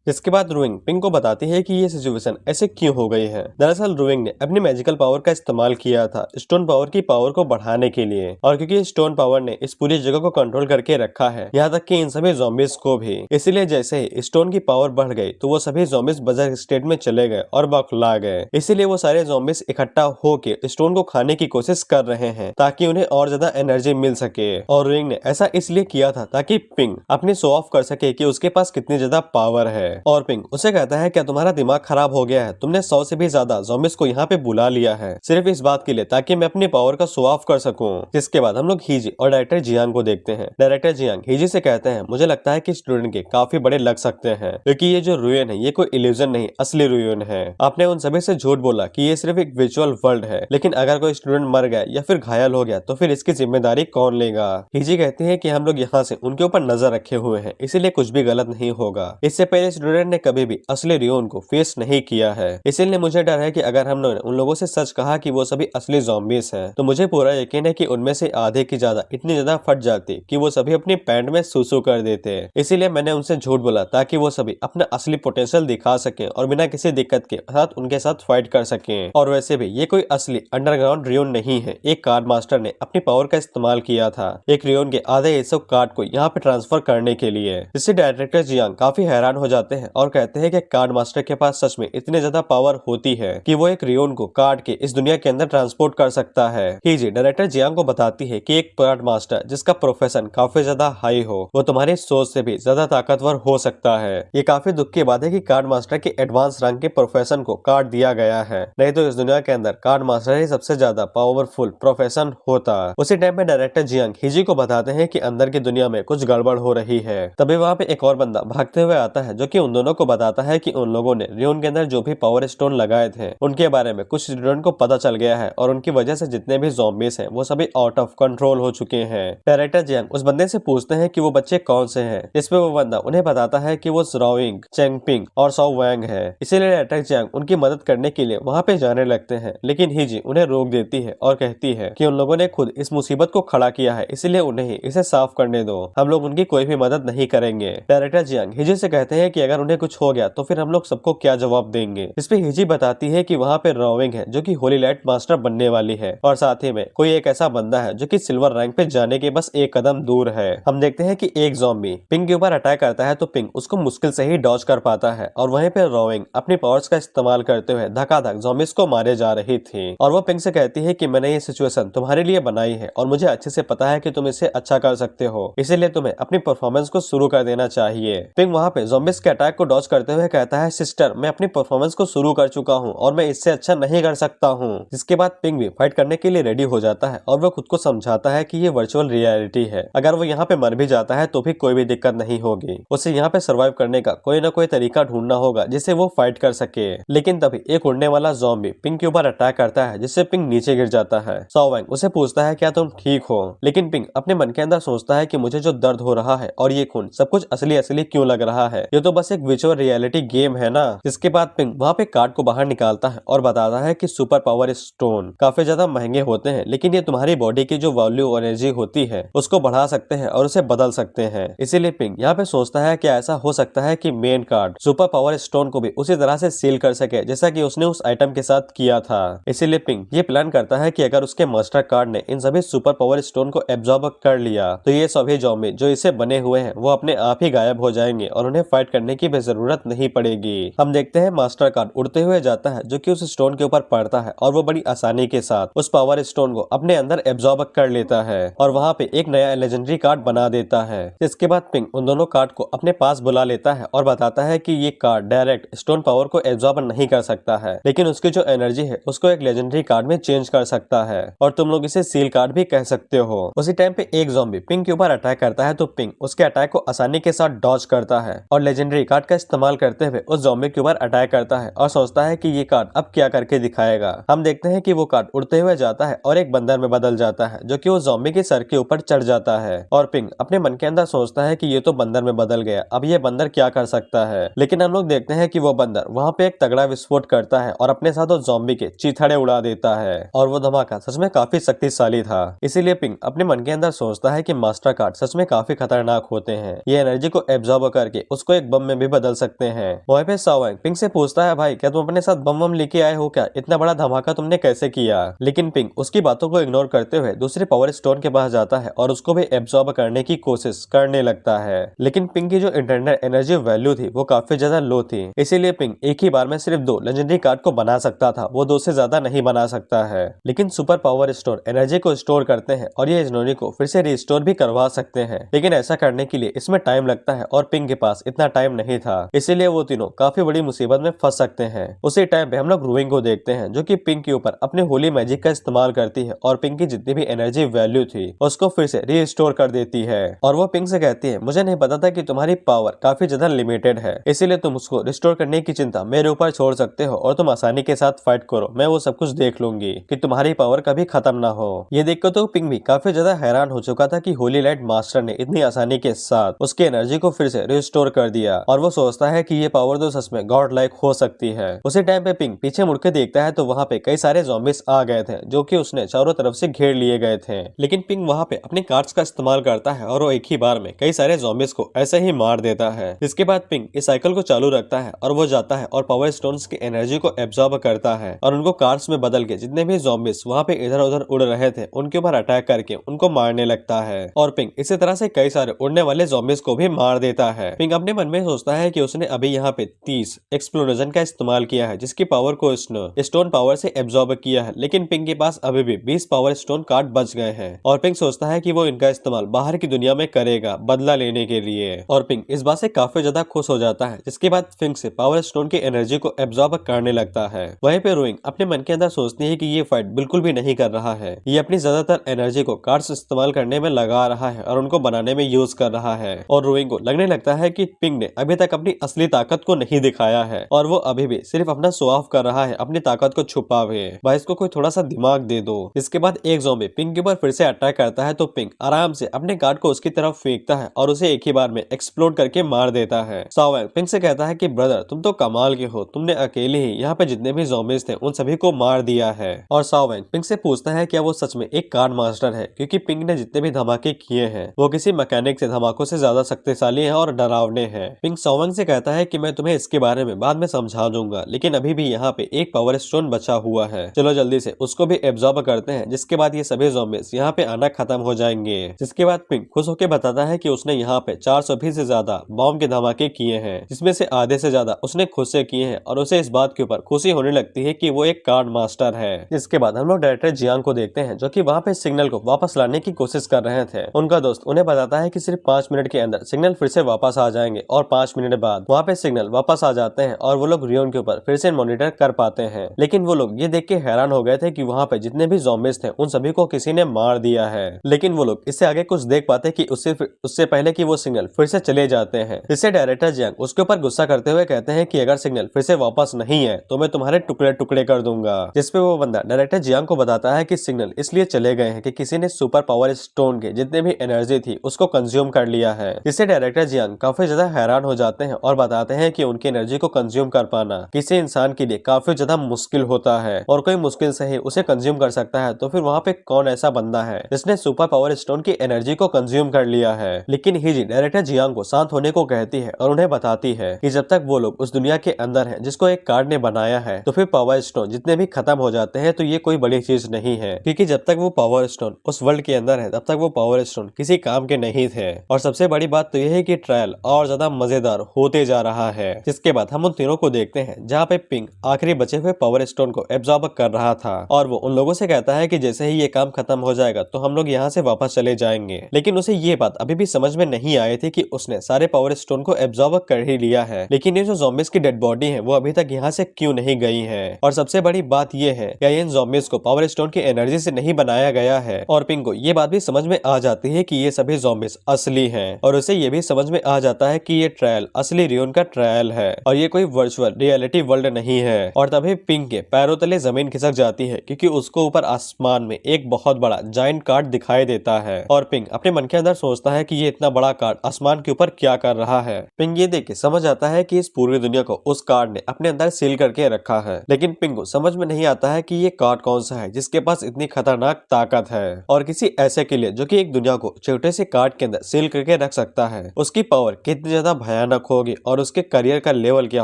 इसके बाद रोइंग पिंग को बताती है कि ये सिचुएशन ऐसे क्यों हो गई है। दरअसल रोइंग ने अपनी मैजिकल पावर का इस्तेमाल किया था स्टोन पावर की पावर को बढ़ाने के लिए, और क्योंकि स्टोन पावर ने इस पूरी जगह को कंट्रोल करके रखा है, यहाँ तक कि इन सभी ज़ॉम्बीज को भी। इसीलिए जैसे ही स्टोन की पावर बढ़ गई तो वो सभी ज़ॉम्बीज बजर स्टेट में चले गए और बौखला गए। इसीलिए वो सारे ज़ॉम्बीज इकट्ठा होके स्टोन को खाने की कोशिश कर रहे हैं ताकि उन्हें और ज्यादा एनर्जी मिल सके। और रोइंग ने ऐसा इसलिए किया था ताकि पिंग अपनी शो ऑफ कर सके कि उसके पास कितनी ज्यादा पावर है। और पिंग उसे कहता है, क्या तुम्हारा दिमाग खराब हो गया है? तुमने 100 से भी ज्यादा ज़ॉम्बीज को यहाँ पे बुला लिया है सिर्फ इस बात के लिए ताकि मैं अपनी पावर का शो ऑफ कर सकूं। जिसके बाद हम लोग हीजी और डायरेक्टर जियांग को देखते हैं। डायरेक्टर जियांग हीजी से कहते हैं, मुझे लगता है कि स्टूडेंट के काफी बड़े लग सकते हैं, क्योंकि ये जो रुइन है ये कोई इल्यूजन नहीं, असली रुइन है। आपने उन सभी से झूठ बोला कि ये सिर्फ एक विजुअल वर्ल्ड है, लेकिन अगर कोई स्टूडेंट मर गया या फिर घायल हो गया तो फिर इसकी जिम्मेदारी कौन लेगा? हीजी कहती है कि हम लोग यहाँ से उनके ऊपर नजर रखे हुए हैं, इसीलिए कुछ भी गलत नहीं होगा। इससे पहले स्टूडेंट ने कभी भी असली रियोन को फेस नहीं किया है, इसीलिए मुझे डर है कि अगर हम लोग उन लोगों से सच कहा कि वो सभी असली ज़ॉम्बीज हैं, तो मुझे पूरा यकीन है कि उनमें से आधे की ज्यादा इतनी ज्यादा फट जाती कि वो सभी अपनी पैंट में सूसू कर देते। इसीलिए मैंने उनसे झूठ बोला ताकि वो सभी अपना असली पोटेंशियल दिखा सके और बिना किसी दिक्कत के साथ उनके साथ फाइट कर सके। और वैसे भी ये कोई असली अंडरग्राउंड रियोन नहीं है, एक कार्ड मास्टर ने अपनी पावर का इस्तेमाल किया था एक रियोन के आधे हिस्सों कार्ड को यहाँ पे ट्रांसफर करने के लिए। जिससे डायरेक्टर जियांग काफी हैरान हो जाते हैं और कहते हैं कि कार्ड मास्टर के पास सच में इतने ज्यादा पावर होती है कि वो एक रियोन को काट के इस दुनिया के अंदर ट्रांसपोर्ट कर सकता है। हीजी डायरेक्टर जियांग को बताती है कि एक कार्ड मास्टर जिसका प्रोफेशन काफी ज्यादा हाई हो वो तुम्हारी सोच से भी ज्यादा ताकतवर हो सकता है। ये काफी दुख की बात है कि कार्ड मास्टर के एडवांस रैंक के प्रोफेशन को काट दिया गया है, नहीं तो इस दुनिया के अंदर कार्ड मास्टर ही सबसे ज्यादा पावरफुल प्रोफेशन होता। उसी टाइम पे डायरेक्टर जियांग हीजी को बताते हैं कि अंदर की दुनिया में कुछ गड़बड़ हो रही है। तभी वहाँ पे एक और बंदा भागते हुए आता है जो कि उन दोनों को बताता है कि उन लोगों ने रियोन के अंदर जो भी पावर स्टोन लगाए थे उनके बारे में कुछ स्टूडेंट को पता चल गया है और उनकी वजह से जितने भी ज़ॉम्बीज हैं वो सभी आउट ऑफ कंट्रोल हो चुके हैं। डायरेक्टर जियांग उस बंदे से पूछते हैं कि वो बच्चे कौन से हैं, जिसपे वो बंदा उन्हें बताता है कि वो रोइंग, चेंगपिंग और सो वैंग है। इसीलिए डायरेक्टर जियांग उनकी मदद करने के लिए वहाँ पे जाने लगते हैं, लेकिन हीजी उन्हें रोक देती है और कहती है कि उन लोगों ने खुद इस मुसीबत को खड़ा किया है, इसलिए उन्हें इसे साफ करने दो, हम लोग उनकी कोई भी मदद नहीं करेंगे। डायरेक्टर जियांग हीजी से कहते हैं कि अगर उन्हें कुछ हो गया तो फिर हम लोग सबको क्या जवाब देंगे। इस पे हीजी बताती है कि वहाँ पे रोइंग है जो कि होली लाइट मास्टर बनने वाली है, और साथ ही में कोई एक ऐसा बंदा है जो कि सिल्वर रैंक पे जाने के बस एक कदम दूर है। हम देखते हैं कि एक ज़ॉम्बी पिंग के ऊपर अटैक करता है तो पिंग उसको मुश्किल से ही डॉज कर पाता है, और वहीं पे रोइंग अपनी पावर्स का इस्तेमाल करते हुए धकाधक ज़ॉम्बीज को मारे जा रही थी। और वो पिंग से कहती है कि मैंने ये सिचुएशन तुम्हारे लिए बनाई है और मुझे अच्छे से पता है कि तुम इसे अच्छा कर सकते हो, इसीलिए तुम्हें अपनी परफॉर्मेंस को शुरू कर देना चाहिए। पिंग वहाँ पे ज़ॉम्बीज के अटैक को डॉज करते हुए कहता है, सिस्टर मैं अपनी परफॉर्मेंस को शुरू कर चुका हूँ और मैं इससे अच्छा नहीं कर सकता हूँ। जिसके बाद पिंग भी फाइट करने के लिए रेडी हो जाता है और वो खुद को समझाता है कि ये वर्चुअल रियलिटी है, अगर वो यहाँ पे मर भी जाता है तो भी कोई भी दिक्कत नहीं होगी, उसे यहाँ पे सर्वाइव करने का कोई ना कोई तरीका ढूंढना होगा जिससे वो फाइट कर सके। लेकिन तभी एक उड़ने वाला ज़ॉम्बी पिंग के ऊपर अटैक करता है जिससे पिंग नीचे गिर जाता है। सो वैंग उसे पूछता है क्या तुम ठीक हो, लेकिन पिंग अपने मन के अंदर सोचता है कि मुझे जो दर्द हो रहा है और ये खून सब कुछ असली असली क्यों लग रहा है, ये तो बस एक वर्चुअल रियलिटी गेम है ना। जिसके बाद पिंग वहाँ पे कार्ड को बाहर निकालता है और बताता है कि सुपर पावर स्टोन काफी ज्यादा महंगे होते हैं, लेकिन ये तुम्हारी बॉडी की जो वैल्यू एनर्जी होती है उसको बढ़ा सकते हैं और उसे बदल सकते हैं। इसीलिए पिंग यहाँ पे सोचता है कि ऐसा हो सकता है कि main card super power stone को भी उसी तरह से सील कर सके जैसा कि उसने उस आइटम के साथ किया था। इसीलिए पिंग ये प्लान करता है कि अगर उसके मास्टर कार्ड ने इन सभी सुपर पावर स्टोन को एब्जॉर्ब कर लिया तो ये सभी ज़ॉम्बी जो इसे बने हुए हैं वो अपने आप ही गायब हो जाएंगे और उन्हें फाइट करने की भी जरूरत नहीं पड़ेगी। हम देखते हैं मास्टर कार्ड उड़ते हुए जाता है जो कि उस स्टोन के ऊपर पड़ता है और वो बड़ी आसानी के साथ उस पावर स्टोन को अपने अंदर एब्जॉर्ब कर लेता है और वहाँ पे एक नया लेजेंडरी कार्ड बना देता है। इसके बाद पिंग उन दोनों कार्ड को अपने पास बुला लेता है और बताता है कि ये कार्ड डायरेक्ट स्टोन पावर को एब्जॉर्ब नहीं कर सकता है, लेकिन उसकी जो एनर्जी है उसको एक लेजेंडरी कार्ड में चेंज कर सकता है, और तुम लोग इसे सील कार्ड भी कह सकते हो। उसी टाइम पे एक ज़ॉम्बी पिंग के ऊपर अटैक करता है तो पिंग उसके अटैक को आसानी के साथ डॉज करता है और लेजेंडरी लेजेंडरी कार्ड का इस्तेमाल करते हुए उस ज़ॉम्बी के ऊपर अटैक करता है और सोचता है कि ये कार्ड अब क्या करके दिखाएगा। हम देखते हैं कि वो कार्ड उड़ते हुए जाता है और एक बंदर में बदल जाता है जो कि वो ज़ॉम्बी के सर के ऊपर चढ़ जाता है। और पिंग अपने मन के अंदर सोचता है कि ये तो बंदर में बदल गया, अब ये बंदर क्या कर सकता है। लेकिन हम लोग देखते हैं कि वो बंदर वहाँ पे एक तगड़ा विस्फोट करता है और अपने साथ उस ज़ॉम्बी के चीथड़े उड़ा देता है। और वो धमाका सच में काफी शक्तिशाली था। इसीलिए पिंग अपने मन के अंदर सोचता है कि मास्टर कार्ड सच में काफी खतरनाक होते हैं, ये एनर्जी को एब्जॉर्ब करके उसको एक बम में भी बदल सकते हैं। वहीं पे साओ पिंग से पूछता है, भाई क्या तुम अपने साथ बम बम लेके आए हो क्या, इतना बड़ा धमाका तुमने कैसे किया। लेकिन पिंग उसकी बातों को इग्नोर करते हुए दूसरे पावर स्टोन के पास जाता है और उसको भी एब्जॉर्ब करने की कोशिश करने लगता है। लेकिन पिंग की जो इंटरनल एनर्जी वैल्यू थी वो काफी ज्यादा लो थी, इसीलिए पिंग एक ही बार में सिर्फ 2 लेजेंडरी कार्ड को बना सकता था, वो 2 से ज्यादा नहीं बना सकता है। लेकिन सुपर पावर स्टोन एनर्जी को स्टोर करते हैं और ये एनर्जी को फिर से रिस्टोर भी करवा सकते हैं। लेकिन ऐसा करने के लिए इसमें टाइम लगता है और पिंग के पास इतना टाइम नहीं था, इसीलिए वो तीनों काफी बड़ी मुसीबत में फंस सकते हैं। उसी टाइम पे हम लोग रूइंग को देखते हैं जो कि पिंग के ऊपर अपने होली मैजिक का इस्तेमाल करती है और पिंग की जितनी भी एनर्जी वैल्यू थी उसको फिर से रिस्टोर कर देती है। और वो पिंग से कहती है, मुझे नहीं पता था कि तुम्हारी पावर काफी ज्यादा लिमिटेड है, इसीलिए तुम उसको रिस्टोर करने की चिंता मेरे ऊपर छोड़ सकते हो और तुम आसानी के साथ फाइट करो, मैं वो सब कुछ देख लूंगी कि तुम्हारी पावर कभी खत्म ना हो। ये देखकर तो पिंग भी काफी ज्यादा हैरान हो चुका था कि होली लाइट मास्टर ने इतनी आसानी के साथ उसकी एनर्जी को फिर से रिस्टोर कर दिया और वो सोचता है कि ये पावर तो सच में गॉड लाइक हो सकती है। उसी टाइम पे पिंग पीछे मुड़ के देखता है तो वहाँ पे कई सारे ज़ॉम्बीज आ गए थे जो कि उसने चारों तरफ से घेर लिए गए थे। लेकिन पिंग वहाँ पे अपने कार्ड्स का इस्तेमाल करता है और वो एक ही बार में कई सारे ज़ॉम्बीज को ऐसे ही मार देता है। इसके बाद पिंग इस साइकिल को चालू रखता है और वो जाता है और पावर स्टोन्स की एनर्जी को एब्जॉर्ब करता है और उनको कार्ड्स में बदल के जितने भी ज़ॉम्बीज वहाँ पे इधर उधर उड़ रहे थे उनके ऊपर अटैक करके उनको मारने लगता है। और पिंग इसी तरह से कई सारे उड़ने वाले ज़ॉम्बीज को भी मार देता है। पिंग अपने मन में सोचता है कि उसने अभी यहाँ पे 30 एक्सप्लोजन का इस्तेमाल किया है जिसकी पावर को उसने स्टोन पावर से एब्जॉर्ब किया है, लेकिन पिंग के पास अभी भी 20 पावर स्टोन कार्ड बच गए हैं। और पिंग सोचता है कि वो इनका इस्तेमाल बाहर की दुनिया में करेगा बदला लेने के लिए। और पिंग इस बात से काफी ज्यादा खुश हो जाता है, जिसके बाद पिंग से पावर स्टोन की एनर्जी को एब्जॉर्ब करने लगता है। वहीं पे रोइंग अपने मन के अंदर सोचती है कि ये फाइट बिल्कुल भी नहीं कर रहा है, ये अपनी ज्यादातर एनर्जी को कार्ड्स इस्तेमाल करने में लगा रहा है और उनको बनाने में यूज कर रहा है। और रोइंग को लगने लगता है कि पिंग ने अभी तक अपनी असली ताकत को नहीं दिखाया है और वो अभी भी सिर्फ अपना शो ऑफ कर रहा है अपनी ताकत को छुपावे। भाई इसको कोई थोड़ा सा दिमाग दे दो। इसके बाद एक ज़ॉम्बी पिंग के ऊपर फिर से अटैक करता है तो पिंग आराम से अपने कार्ड को उसकी तरफ फेंकता है और उसे एक ही बार में एक्सप्लोड करके मार देता है। साओ पिंग से कहता है कि ब्रदर तुम तो कमाल के हो, तुमने अकेले ही यहाँ पे जितने भी ज़ॉम्बीज थे उन सभी को मार दिया है। और साओ पिंग से पूछता है क्या वो सच में एक कार्ड मास्टर है, क्योंकि पिंग ने जितने भी धमाके किए हैं वो किसी मैकेनिक से धमाकों से ज्यादा शक्तिशाली है और डरावने हैं। पिंग साओ से कहता है कि मैं तुम्हें इसके बारे में बाद में समझा दूंगा, लेकिन अभी भी यहाँ पे एक पावर स्टोन बचा हुआ है, चलो जल्दी से उसको भी एब्जॉर्ब करते हैं, जिसके बाद ये सभी ज़ॉम्बीज यहाँ पे आना खत्म हो जाएंगे। जिसके बाद पिंग खुश होकर बताता है कि उसने यहाँ पे 420 से ज्यादा बॉम्ब के धमाके किए हैं, जिसमें से आधे से ज्यादा उसने खुद से किए हैं और उसे इस बात के ऊपर खुशी होने लगती है कि वो एक कार्ड मास्टर है। जिसके बाद हम लोग डायरेक्टर जियांग को देखते हैं जो कि वहाँ पे सिग्नल को वापस लाने की कोशिश कर रहे थे। उनका दोस्त उन्हें बताता है कि सिर्फ 5 मिनट के अंदर सिग्नल फिर से वापस आ जाएंगे और 5 मिनट बाद वहाँ पे सिग्नल वापस आ जाते हैं और वो लोग रियोन के ऊपर फिर से मॉनिटर कर पाते हैं। लेकिन वो लोग ये देख के हैरान हो गए थे कि वहाँ पे जितने भी ज़ॉम्बीज थे उन सभी को किसी ने मार दिया है। लेकिन वो लोग इससे आगे कुछ देख पाते कि उससे पहले कि वो सिग्नल फिर से चले जाते हैं। इससे डायरेक्टर जियांग उसके ऊपर गुस्सा करते हुए कहते हैं कि अगर सिग्नल फिर से वापस नहीं है तो मैं तुम्हारे टुकड़े टुकड़े कर दूंगा। जिसपे वो बंदा डायरेक्टर जियांग को बताता है कि सिग्नल इसलिए चले गए हैं कि किसी ने सुपर पावर स्टोन के जितने भी एनर्जी थी उसको कंज्यूम कर लिया है। इससे डायरेक्टर जियांग काफी ज्यादा हैरान हो जाते हैं और बताते हैं कि उनकी एनर्जी को कंज्यूम कर पाना किसी इंसान के लिए काफी ज्यादा मुश्किल होता है और कोई मुश्किल से ही उसे कंज्यूम कर सकता है, तो फिर वहाँ पे कौन ऐसा बंदा है जिसने सुपर पावर स्टोन की एनर्जी को कंज्यूम कर लिया है। लेकिन हिजी डायरेक्टर जियांग को शांत होने को कहती है और उन्हें बताती है कि जब तक वो लोग उस दुनिया के अंदर है जिसको एक कार्ड ने बनाया है तो फिर पावर स्टोन जितने भी खत्म हो जाते हैं तो ये कोई बड़ी चीज नहीं है, क्योंकि जब तक वो पावर स्टोन उस वर्ल्ड के अंदर है तब तक वो पावर स्टोन किसी काम के नहीं थे। और सबसे बड़ी बात तो यह है कि ट्रायल और ज्यादा मजेदार होते जा रहा है। जिसके बाद हम उन तीनों को देखते हैं जहाँ पे पिंग आखिरी बचे हुए पावर स्टोन को एब्जॉर्ब कर रहा था और वो उन लोगों से कहता है कि जैसे ही ये काम खत्म हो जाएगा तो हम लोग यहाँ से वापस चले जाएंगे। लेकिन उसे ये बात अभी भी समझ में नहीं आई थी कि उसने सारे पावर स्टोन को एब्जॉर्ब कर ही लिया है, लेकिन ये जो ज़ॉम्बीज की डेड बॉडी है वो अभी तक यहाँ से क्यों नहीं गई है। और सबसे बड़ी बात ये है कि इन ज़ॉम्बीज को पावर स्टोन की एनर्जी से नहीं बनाया गया है। और पिंग को ये बात भी समझ में आ जाती है कि ये सभी ज़ॉम्बीज असली हैं और उसे ये भी समझ में आ जाता है कि ये ट्रायल असली रियोन का ट्रायल है और ये कोई वर्चुअल रियलिटी वर्ल्ड नहीं है। और तभी पिंक के पैरों तले जमीन खिसक जाती है क्योंकि उसको ऊपर आसमान में एक बहुत बड़ा जायंट कार्ड दिखाई देता है और पिंक अपने मन के अंदर सोचता है कि ये इतना बड़ा कार्ड आसमान के ऊपर क्या कर रहा है। पिंक ये देख के समझ आता है कि इस पूरी दुनिया को उस कार्ड ने अपने अंदर सील करके रखा है, लेकिन पिंक को समझ में नहीं आता है कि ये कार्ड कौन सा है जिसके पास इतनी खतरनाक ताकत है और किसी ऐसे के लिए जो कि एक दुनिया को छोटे से कार्ड के अंदर सील करके रख सकता है, उसकी पावर कितनी ज्यादा भयानक होगी और उसके करियर का लेवल क्या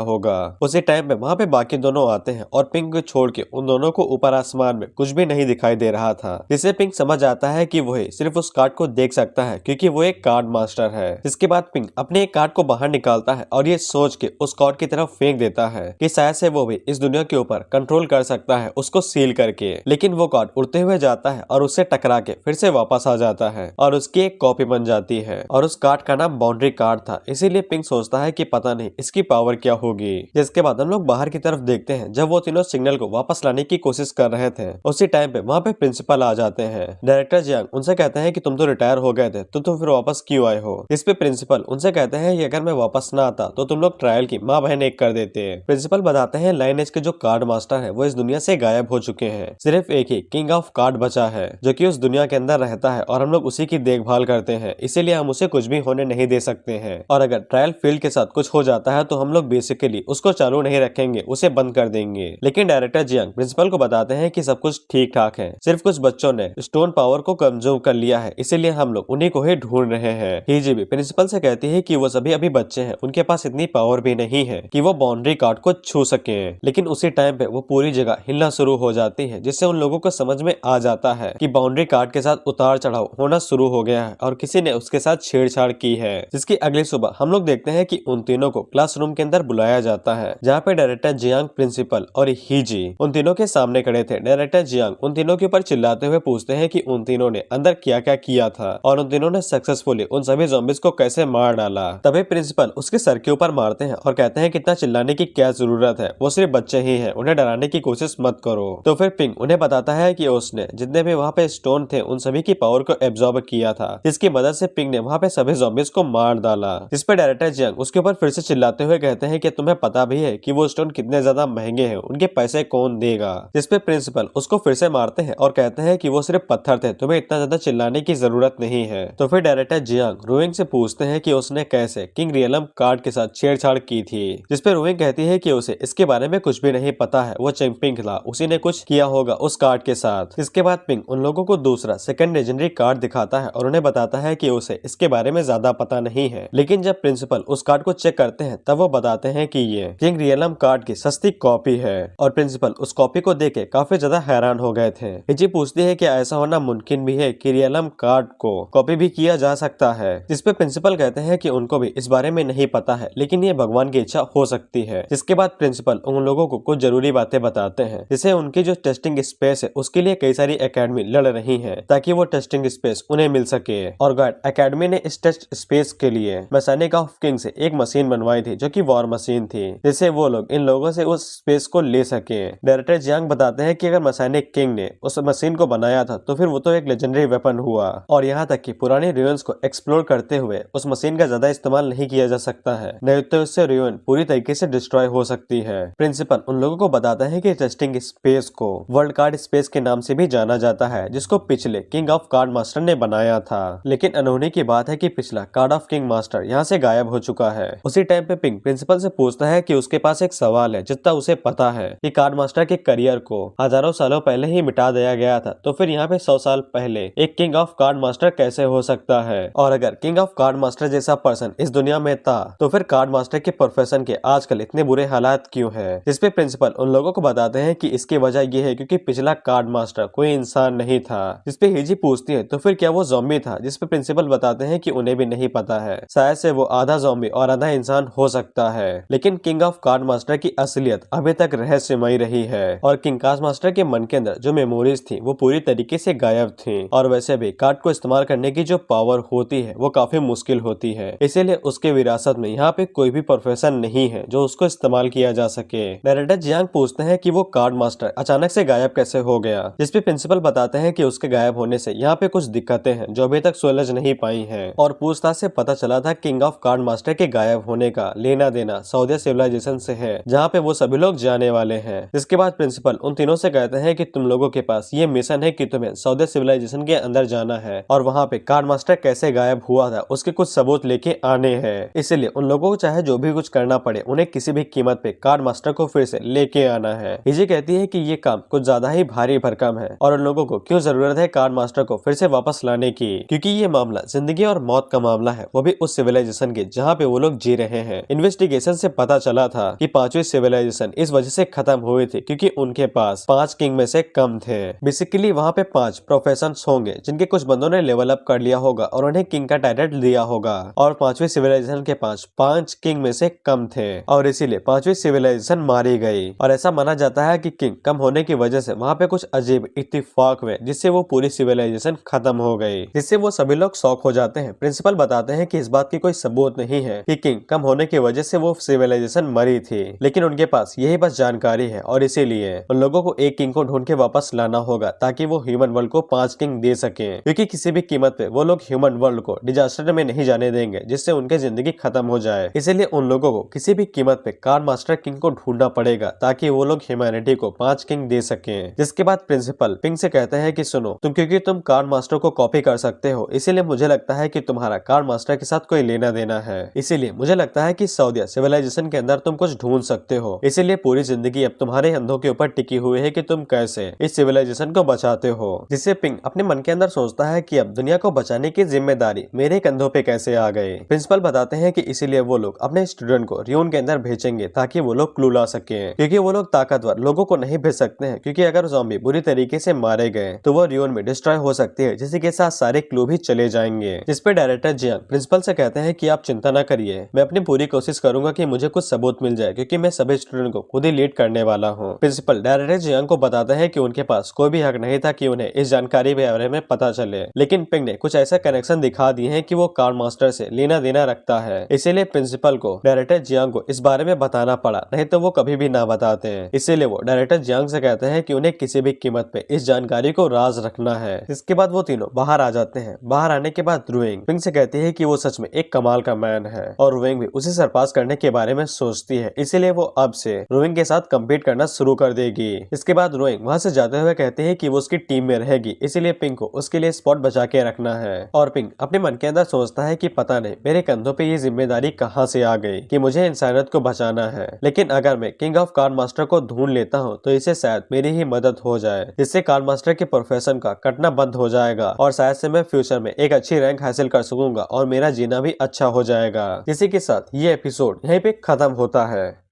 होगा। उसी टाइम पे वहाँ पे बाकी दोनों आते हैं और पिंक को छोड़ के उन दोनों को ऊपर आसमान में कुछ भी नहीं दिखाई दे रहा था, जिससे पिंक समझ आता है कि वही सिर्फ उस कार्ड को देख सकता है क्योंकि वो एक कार्ड मास्टर है। इसके बाद पिंक अपने एक कार्ड को बाहर निकालता है और ये सोच के उस कार्ड की तरफ फेंक देता है कि शायद से वो भी इस दुनिया के ऊपर कंट्रोल कर सकता है उसको सील करके, लेकिन वो कार्ड उड़ते हुए जाता है और उससे टकरा के फिर से वापस आ जाता है और उसकी एक कॉपी बन जाती है और उस कार्ड का नाम बाउंड्री कार्ड था। इसीलिए पिंक सोचता है कि पता नहीं इसकी पावर क्या होगी। जिसके बाद हम लोग बाहर की तरफ देखते हैं जब वो तीनों सिग्नल को वापस लाने की कोशिश कर रहे थे, उसी टाइम पे वहाँ पे प्रिंसिपल आ जाते हैं। डायरेक्टर जियांग उनसे कहते हैं कि तुम तो रिटायर हो गए थे तो तुम फिर वापस क्यों आए हो। इस पे प्रिंसिपल उनसे कहते हैं कि अगर मैं वापस ना आता तो तुम लोग ट्रायल की माँ बहन एक कर देते। प्रिंसिपल बताते हैं लाइनेज के जो कार्ड मास्टर है वो इस दुनिया से गायब हो चुके हैं, सिर्फ एक ही किंग ऑफ कार्ड बचा है जो कि उस दुनिया के अंदर रहता है और हम लोग उसी की देखभाल करते हैं, इसीलिए हम उसे कुछ भी होने नहीं दे सकते हैं। और अगर ट्रायल फील्ड के साथ कुछ हो जाता है तो हम लोग बेसिकली उसको चालू नहीं रखेंगे, उसे बंद कर देंगे। लेकिन डायरेक्टर जियांग प्रिंसिपल को बताते हैं कि सब कुछ ठीक ठाक है, सिर्फ कुछ बच्चों ने स्टोन पावर को कमजोर कर लिया है, इसीलिए हम लोग उन्हीं को ही ढूंढ रहे हैं। हीजी भी प्रिंसिपल से कहती है कि वो सभी अभी बच्चे हैं, उनके पास इतनी पावर भी नहीं है कि वो बाउंड्री कार्ड को छू सके। लेकिन उसी टाइम पे वो पूरी जगह हिलना शुरू हो जाती है, जिससे उन लोगों को समझ में आ जाता है कि बाउंड्री कार्ड के साथ उतार चढ़ाव होना शुरू हो गया है और किसी ने उसके साथ छेड़छाड़ की है। जिसकी अगली सुबह हम लोग देखते हैं कि उन तीनों को क्लासरूम के अंदर बुलाया जाता है, जहाँ पे डायरेक्टर जियांग, प्रिंसिपल और हीजी उन तीनों के सामने खड़े थे। डायरेक्टर जियांग उन तीनों के ऊपर चिल्लाते हुए पूछते हैं कि उन तीनों ने अंदर क्या क्या किया था और उन तीनों ने सक्सेसफुली उन सभी ज़ॉम्बीज़ को कैसे मार डाला। तभी प्रिंसिपल उसके सर के ऊपर मारते हैं और कहते हैं कि इतना चिल्लाने की क्या जरूरत है, वो सिर्फ बच्चे ही हैं, उन्हें डराने की कोशिश मत करो। तो फिर पिंक उन्हें बताता है कि उसने जितने भी वहाँ पे स्टोन थे उन सभी की पावर को एब्जॉर्ब किया था, जिसकी मदद से पिंक ने वहाँ पे सभी ज़ॉम्बीज़ को मार डाला। जिस पे डायरेक्टर जियांग उसके ऊपर फिर से चिल्लाते हुए कहते हैं कि तुम्हें पता भी है कि वो स्टोन कितने ज्यादा महंगे हैं, उनके पैसे कौन देगा। जिस पे प्रिंसिपल उसको फिर से मारते हैं और कहते हैं कि वो सिर्फ पत्थर थे, तुम्हें इतना ज्यादा चिल्लाने की जरूरत नहीं है। तो फिर डायरेक्टर जियांग रोइंग से पूछते हैं कि उसने कैसे किंग रियलम कार्ड के साथ छेड़छाड़ की थी। जिस पे रोइंग कहती है कि उसे इसके बारे में कुछ भी नहीं पता है, वो पिंक था, उसी ने कुछ किया होगा उस कार्ड के साथ। इसके बाद पिंक उन लोगों को दूसरा सेकंड लेजेंडरी कार्ड दिखाता है और उन्हें बताता है कि उसे इसके बारे में ज्यादा पता नहीं है। लेकिन जब प्रिंसिपल उस कार्ड को चेक करते हैं तब वो बताते हैं कि ये किंग रियलम कार्ड की सस्ती कॉपी है और प्रिंसिपल उस कॉपी को देख के काफी ज्यादा हैरान हो गए थे। हिजी पूछती है कि ऐसा होना मुमकिन भी है कि रियलम कार्ड को कॉपी भी किया जा सकता है। जिसपे प्रिंसिपल कहते हैं कि उनको भी इस बारे में नहीं पता है, लेकिन ये भगवान की इच्छा हो सकती है। जिसके बाद प्रिंसिपल उन लोगों को कुछ जरूरी बातें बताते हैं, जिसे उनकी जो टेस्टिंग स्पेस है उसके लिए कई सारी एकेडमी लड़ रही है ताकि वो टेस्टिंग स्पेस उन्हें मिल सके। और गार्ड एकेडमी ने इस टेस्ट स्पेस के लिए मैकेनिक ऑफ किंग से एक मशीन बनवाई थी जो कि वॉर मशीन थी, जिससे वो लोग इन लोगों से उस स्पेस को ले सके। डायरेक्टर जियांग बताते हैं कि अगर मैकेनिक किंग ने उस मशीन को बनाया था तो फिर वो तो एक लेजेंडरी वेपन हुआ और यहाँ तक कि पुरानी रुइंस को एक्सप्लोर करते हुए उस मशीन का ज्यादा इस्तेमाल नहीं किया जा सकता है, नहीं तो इससे रुइन पूरी तरीके से डिस्ट्रॉय हो सकती है। प्रिंसिपल उन लोगों को बताता है कि टेस्टिंग स्पेस को वर्ल्ड कार्ड स्पेस के नाम से भी जाना जाता है, जिसको पिछले किंग ऑफ कार्ड मास्टर ने बनाया था। लेकिन अनहोनी की बात है कि पिछला कार्ड ऑफ किंग मास्टर यहाँ से गायब हो चुका है। उसी टाइम पे पिंक प्रिंसिपल से पूछता है कि उसके पास एक सवाल है, जितना उसे पता है कि कार्ड मास्टर के करियर को हजारों सालों पहले ही मिटा दिया गया था, तो फिर यहाँ पे 100 साल पहले एक किंग ऑफ कार्ड मास्टर कैसे हो सकता है। और अगर किंग ऑफ कार्ड मास्टर जैसा पर्सन इस दुनिया में था तो फिर कार्ड मास्टर के प्रोफेशन के आजकल इतने बुरे हालात क्यों है। जिसपे प्रिंसिपल उन लोगों को बताते हैं कि इसकी वजह ये है क्योंकि पिछला कार्ड मास्टर कोई इंसान नहीं था। जिसपे हिजी पूछती है तो फिर क्या वो ज़ॉम्बी था, जिसपे प्रिंसिपल बताते हैं कि उन्हें भी नहीं पता है, शायद से वो आधा ज़ॉम्बी और आधा इंसान हो सकता है। लेकिन किंग ऑफ कार्ड मास्टर की असलियत अभी तक रहस्यमयी रही है और किंग कार्ड मास्टर के मन के अंदर जो मेमोरीज थी वो पूरी तरीके से गायब थी। और वैसे भी कार्ड को इस्तेमाल करने की जो पावर होती है वो काफी मुश्किल होती है, इसीलिए उसके विरासत में यहाँ पे कोई भी प्रोफेशन नहीं है जो उसको इस्तेमाल किया जा सके। डायरेक्टर जियांग पूछते हैं कि वो कार्ड मास्टर अचानक से गायब कैसे हो गया। जिसपे प्रिंसिपल बताते हैं कि उसके गायब होने से यहाँ पे कुछ दिक्कतें हैं जो अभी तक सुलझ नहीं पाई हैं और पूछताछ से पता चला था किंग ऑफ कार्ड मास्टर के गायब होने का लेना देना सऊदिया सिविलाइजेशन से है, जहाँ पे वो सभी लोग जाने वाले हैं। जिसके बाद प्रिंसिपल उन तीनों से कहते हैं कि तुम लोगों के पास ये मिशन है कि तुम्हें सऊदिया सिविलाइजेशन के अंदर जाना है और वहाँ पे कार्ड मास्टर कैसे गायब हुआ था उसके कुछ सबूत लेके आने हैं। इसलिए उन लोगों को चाहे जो भी कुछ करना पड़े, उन्हें किसी भी कीमत पे कार्ड मास्टर को फिर से लेके आना है। इजी कहती है कि ये काम कुछ ज्यादा ही भारी भरकम है और उन लोगों को क्यों जरूरत है कार्ड मास्टर को फिर से वापस लाने की, क्योंकि ये मामला जिंदगी और मौत का मामला है, वो भी उस सिविलाइजेशन के जहाँ पे वो लोग जी रहे हैं। इन्वेस्टिगेशन से पता चला था कि 5वीं सिविलाइजेशन इस वजह से खत्म हुई थी क्योंकि उनके पास 5 किंग में से कम थे। बेसिकली वहाँ पे 5 प्रोफेशंस होंगे जिनके कुछ बंदों ने लेवल अप कर लिया होगा और उन्हें किंग का टाइटल दिया होगा और 5वीं सिविलाइजेशन के पास 5 किंग में से कम थे और इसीलिए 5वीं सिविलाइजेशन मारी गई। और ऐसा माना जाता है कि किंग कम होने की वजह से वहाँ पे कुछ अजीब इत्तेफाक हुए जिससे वो पूरी सिविलाइजेशन खत्म हो गई, जिससे वो सभी लोग शॉक हो जाते हैं। प्रिंसिपल बताते हैं कि इस बात की कोई सबूत नहीं है कि किंग कम होने की वजह से वो सिविलाइजेशन मरी थी, लेकिन उनके पास यही बस जानकारी है और इसीलिए उन लोगों को एक किंग को ढूंढ के वापस लाना होगा ताकि वो ह्यूमन वर्ल्ड को 5 किंग दे सके, क्योंकि किसी भी कीमत पे वो लोग ह्यूमन वर्ल्ड को डिजास्टर में नहीं जाने देंगे जिससे उनकी जिंदगी खत्म हो जाए। इसीलिए उन लोगों को किसी भी कीमत पे कार्ड मास्टर किंग को ढूंढना पड़ेगा ताकि वो लोग ह्यूमैनिटी को 5 किंग दे सके। जिसके बाद प्रिंसिपल पिंग से कहते हैं कि सुनो क्योंकि तुम कार्ड मास्टर को कॉपी कर सकते हो, इसीलिए मुझे लगता है कि तुम्हारा कार्ड मास्टर के साथ कोई लेना देना है। इसीलिए मुझे लगता है कि सऊदिया सिविलाइजेशन के अंदर तुम कुछ ढूंढ सकते हो। इसीलिए पूरी जिंदगी अब तुम्हारे अंधों के ऊपर टिकी हुई है कि तुम कैसे इस सिविलाइजेशन को बचाते हो। जिससे पिंग अपने मन के अंदर सोचता है कि अब दुनिया को बचाने की जिम्मेदारी मेरे कंधों पे कैसे आ गई। प्रिंसिपल बताते हैं कि इसीलिए वो लोग अपने स्टूडेंट को रियून के अंदर भेजेंगे ताकि वो लोग क्लू ला सके, क्योंकि वो लोग ताकतवर लोगों को नहीं भेज सकते हैं, क्योंकि अगर ज़ॉम्बी बुरी तरीके से मारे गए तो वो रियून में डिस्ट्रॉय हो सकती है, जिसके के साथ सारे क्लू भी चले जाएंगे। जिस पे डायरेक्टर जियांग प्रिंसिपल से कहते हैं कि आप चिंता न करिए, मैं अपनी पूरी कोशिश करूंगा कि मुझे कुछ सबूत मिल जाए, क्योंकि मैं सभी स्टूडेंट को खुद ही लीड करने वाला हूँ। प्रिंसिपल डायरेक्टर जियांग को बताते हैं कि उनके पास कोई भी हक नहीं था कि उन्हें इस जानकारी के बारे में पता चले, लेकिन पिंग ने कुछ ऐसा कनेक्शन दिखा दिए हैं कि वो कार्ड मास्टर से लेना देना रखता है। इसीलिए प्रिंसिपल को डायरेक्टर जियांग को इस बारे में बताना पड़ा, नहीं तो वो कभी भी ना बताते हैं। इसीलिए वो डायरेक्टर जियांग से कहते हैं कि उन्हें किसी भी कीमत पे इस जानकारी को राज रखना है। इसके बाद वो तीनों बाहर आ जाते हैं। बाहर आने के बाद रुइंग पिंग से कहती है कि वो सच में एक कमाल का मैन है और रुइंग भी उसे सरपास करने के बारे में सोचती है, इसीलिए वो अब से रुइंग के साथ कम्पीट करना शुरू कर देगी। इसके बाद रुइंग वहाँ से जाते हुए कहते हैं कि वो उसकी टीम में रहेगी, इसीलिए पिंग को उसके लिए स्पॉट बचा के रखना है। और पिंग अपने मन के अंदर सोचता है कि पता नहीं मेरे कंधों पे ये जिम्मेदारी कहाँ से आ गई कि मुझे इंसानियत को बचाना है, लेकिन अगर मैं किंग ऑफ कार्ड मास्टर को ढूंढ लेता हूँ तो इसे शायद मेरी ही मदद हो जाए, जिससे कार्ड मास्टर के प्रोफेशन का कटना बंद हो जाएगा और शायद से मैं फ्यूचर में एक अच्छी रैंक हासिल कर सकूंगा और मेरा जीना भी अच्छा हो जाएगा। इसी के साथ ये एपिसोड यहीं पे खत्म होता है।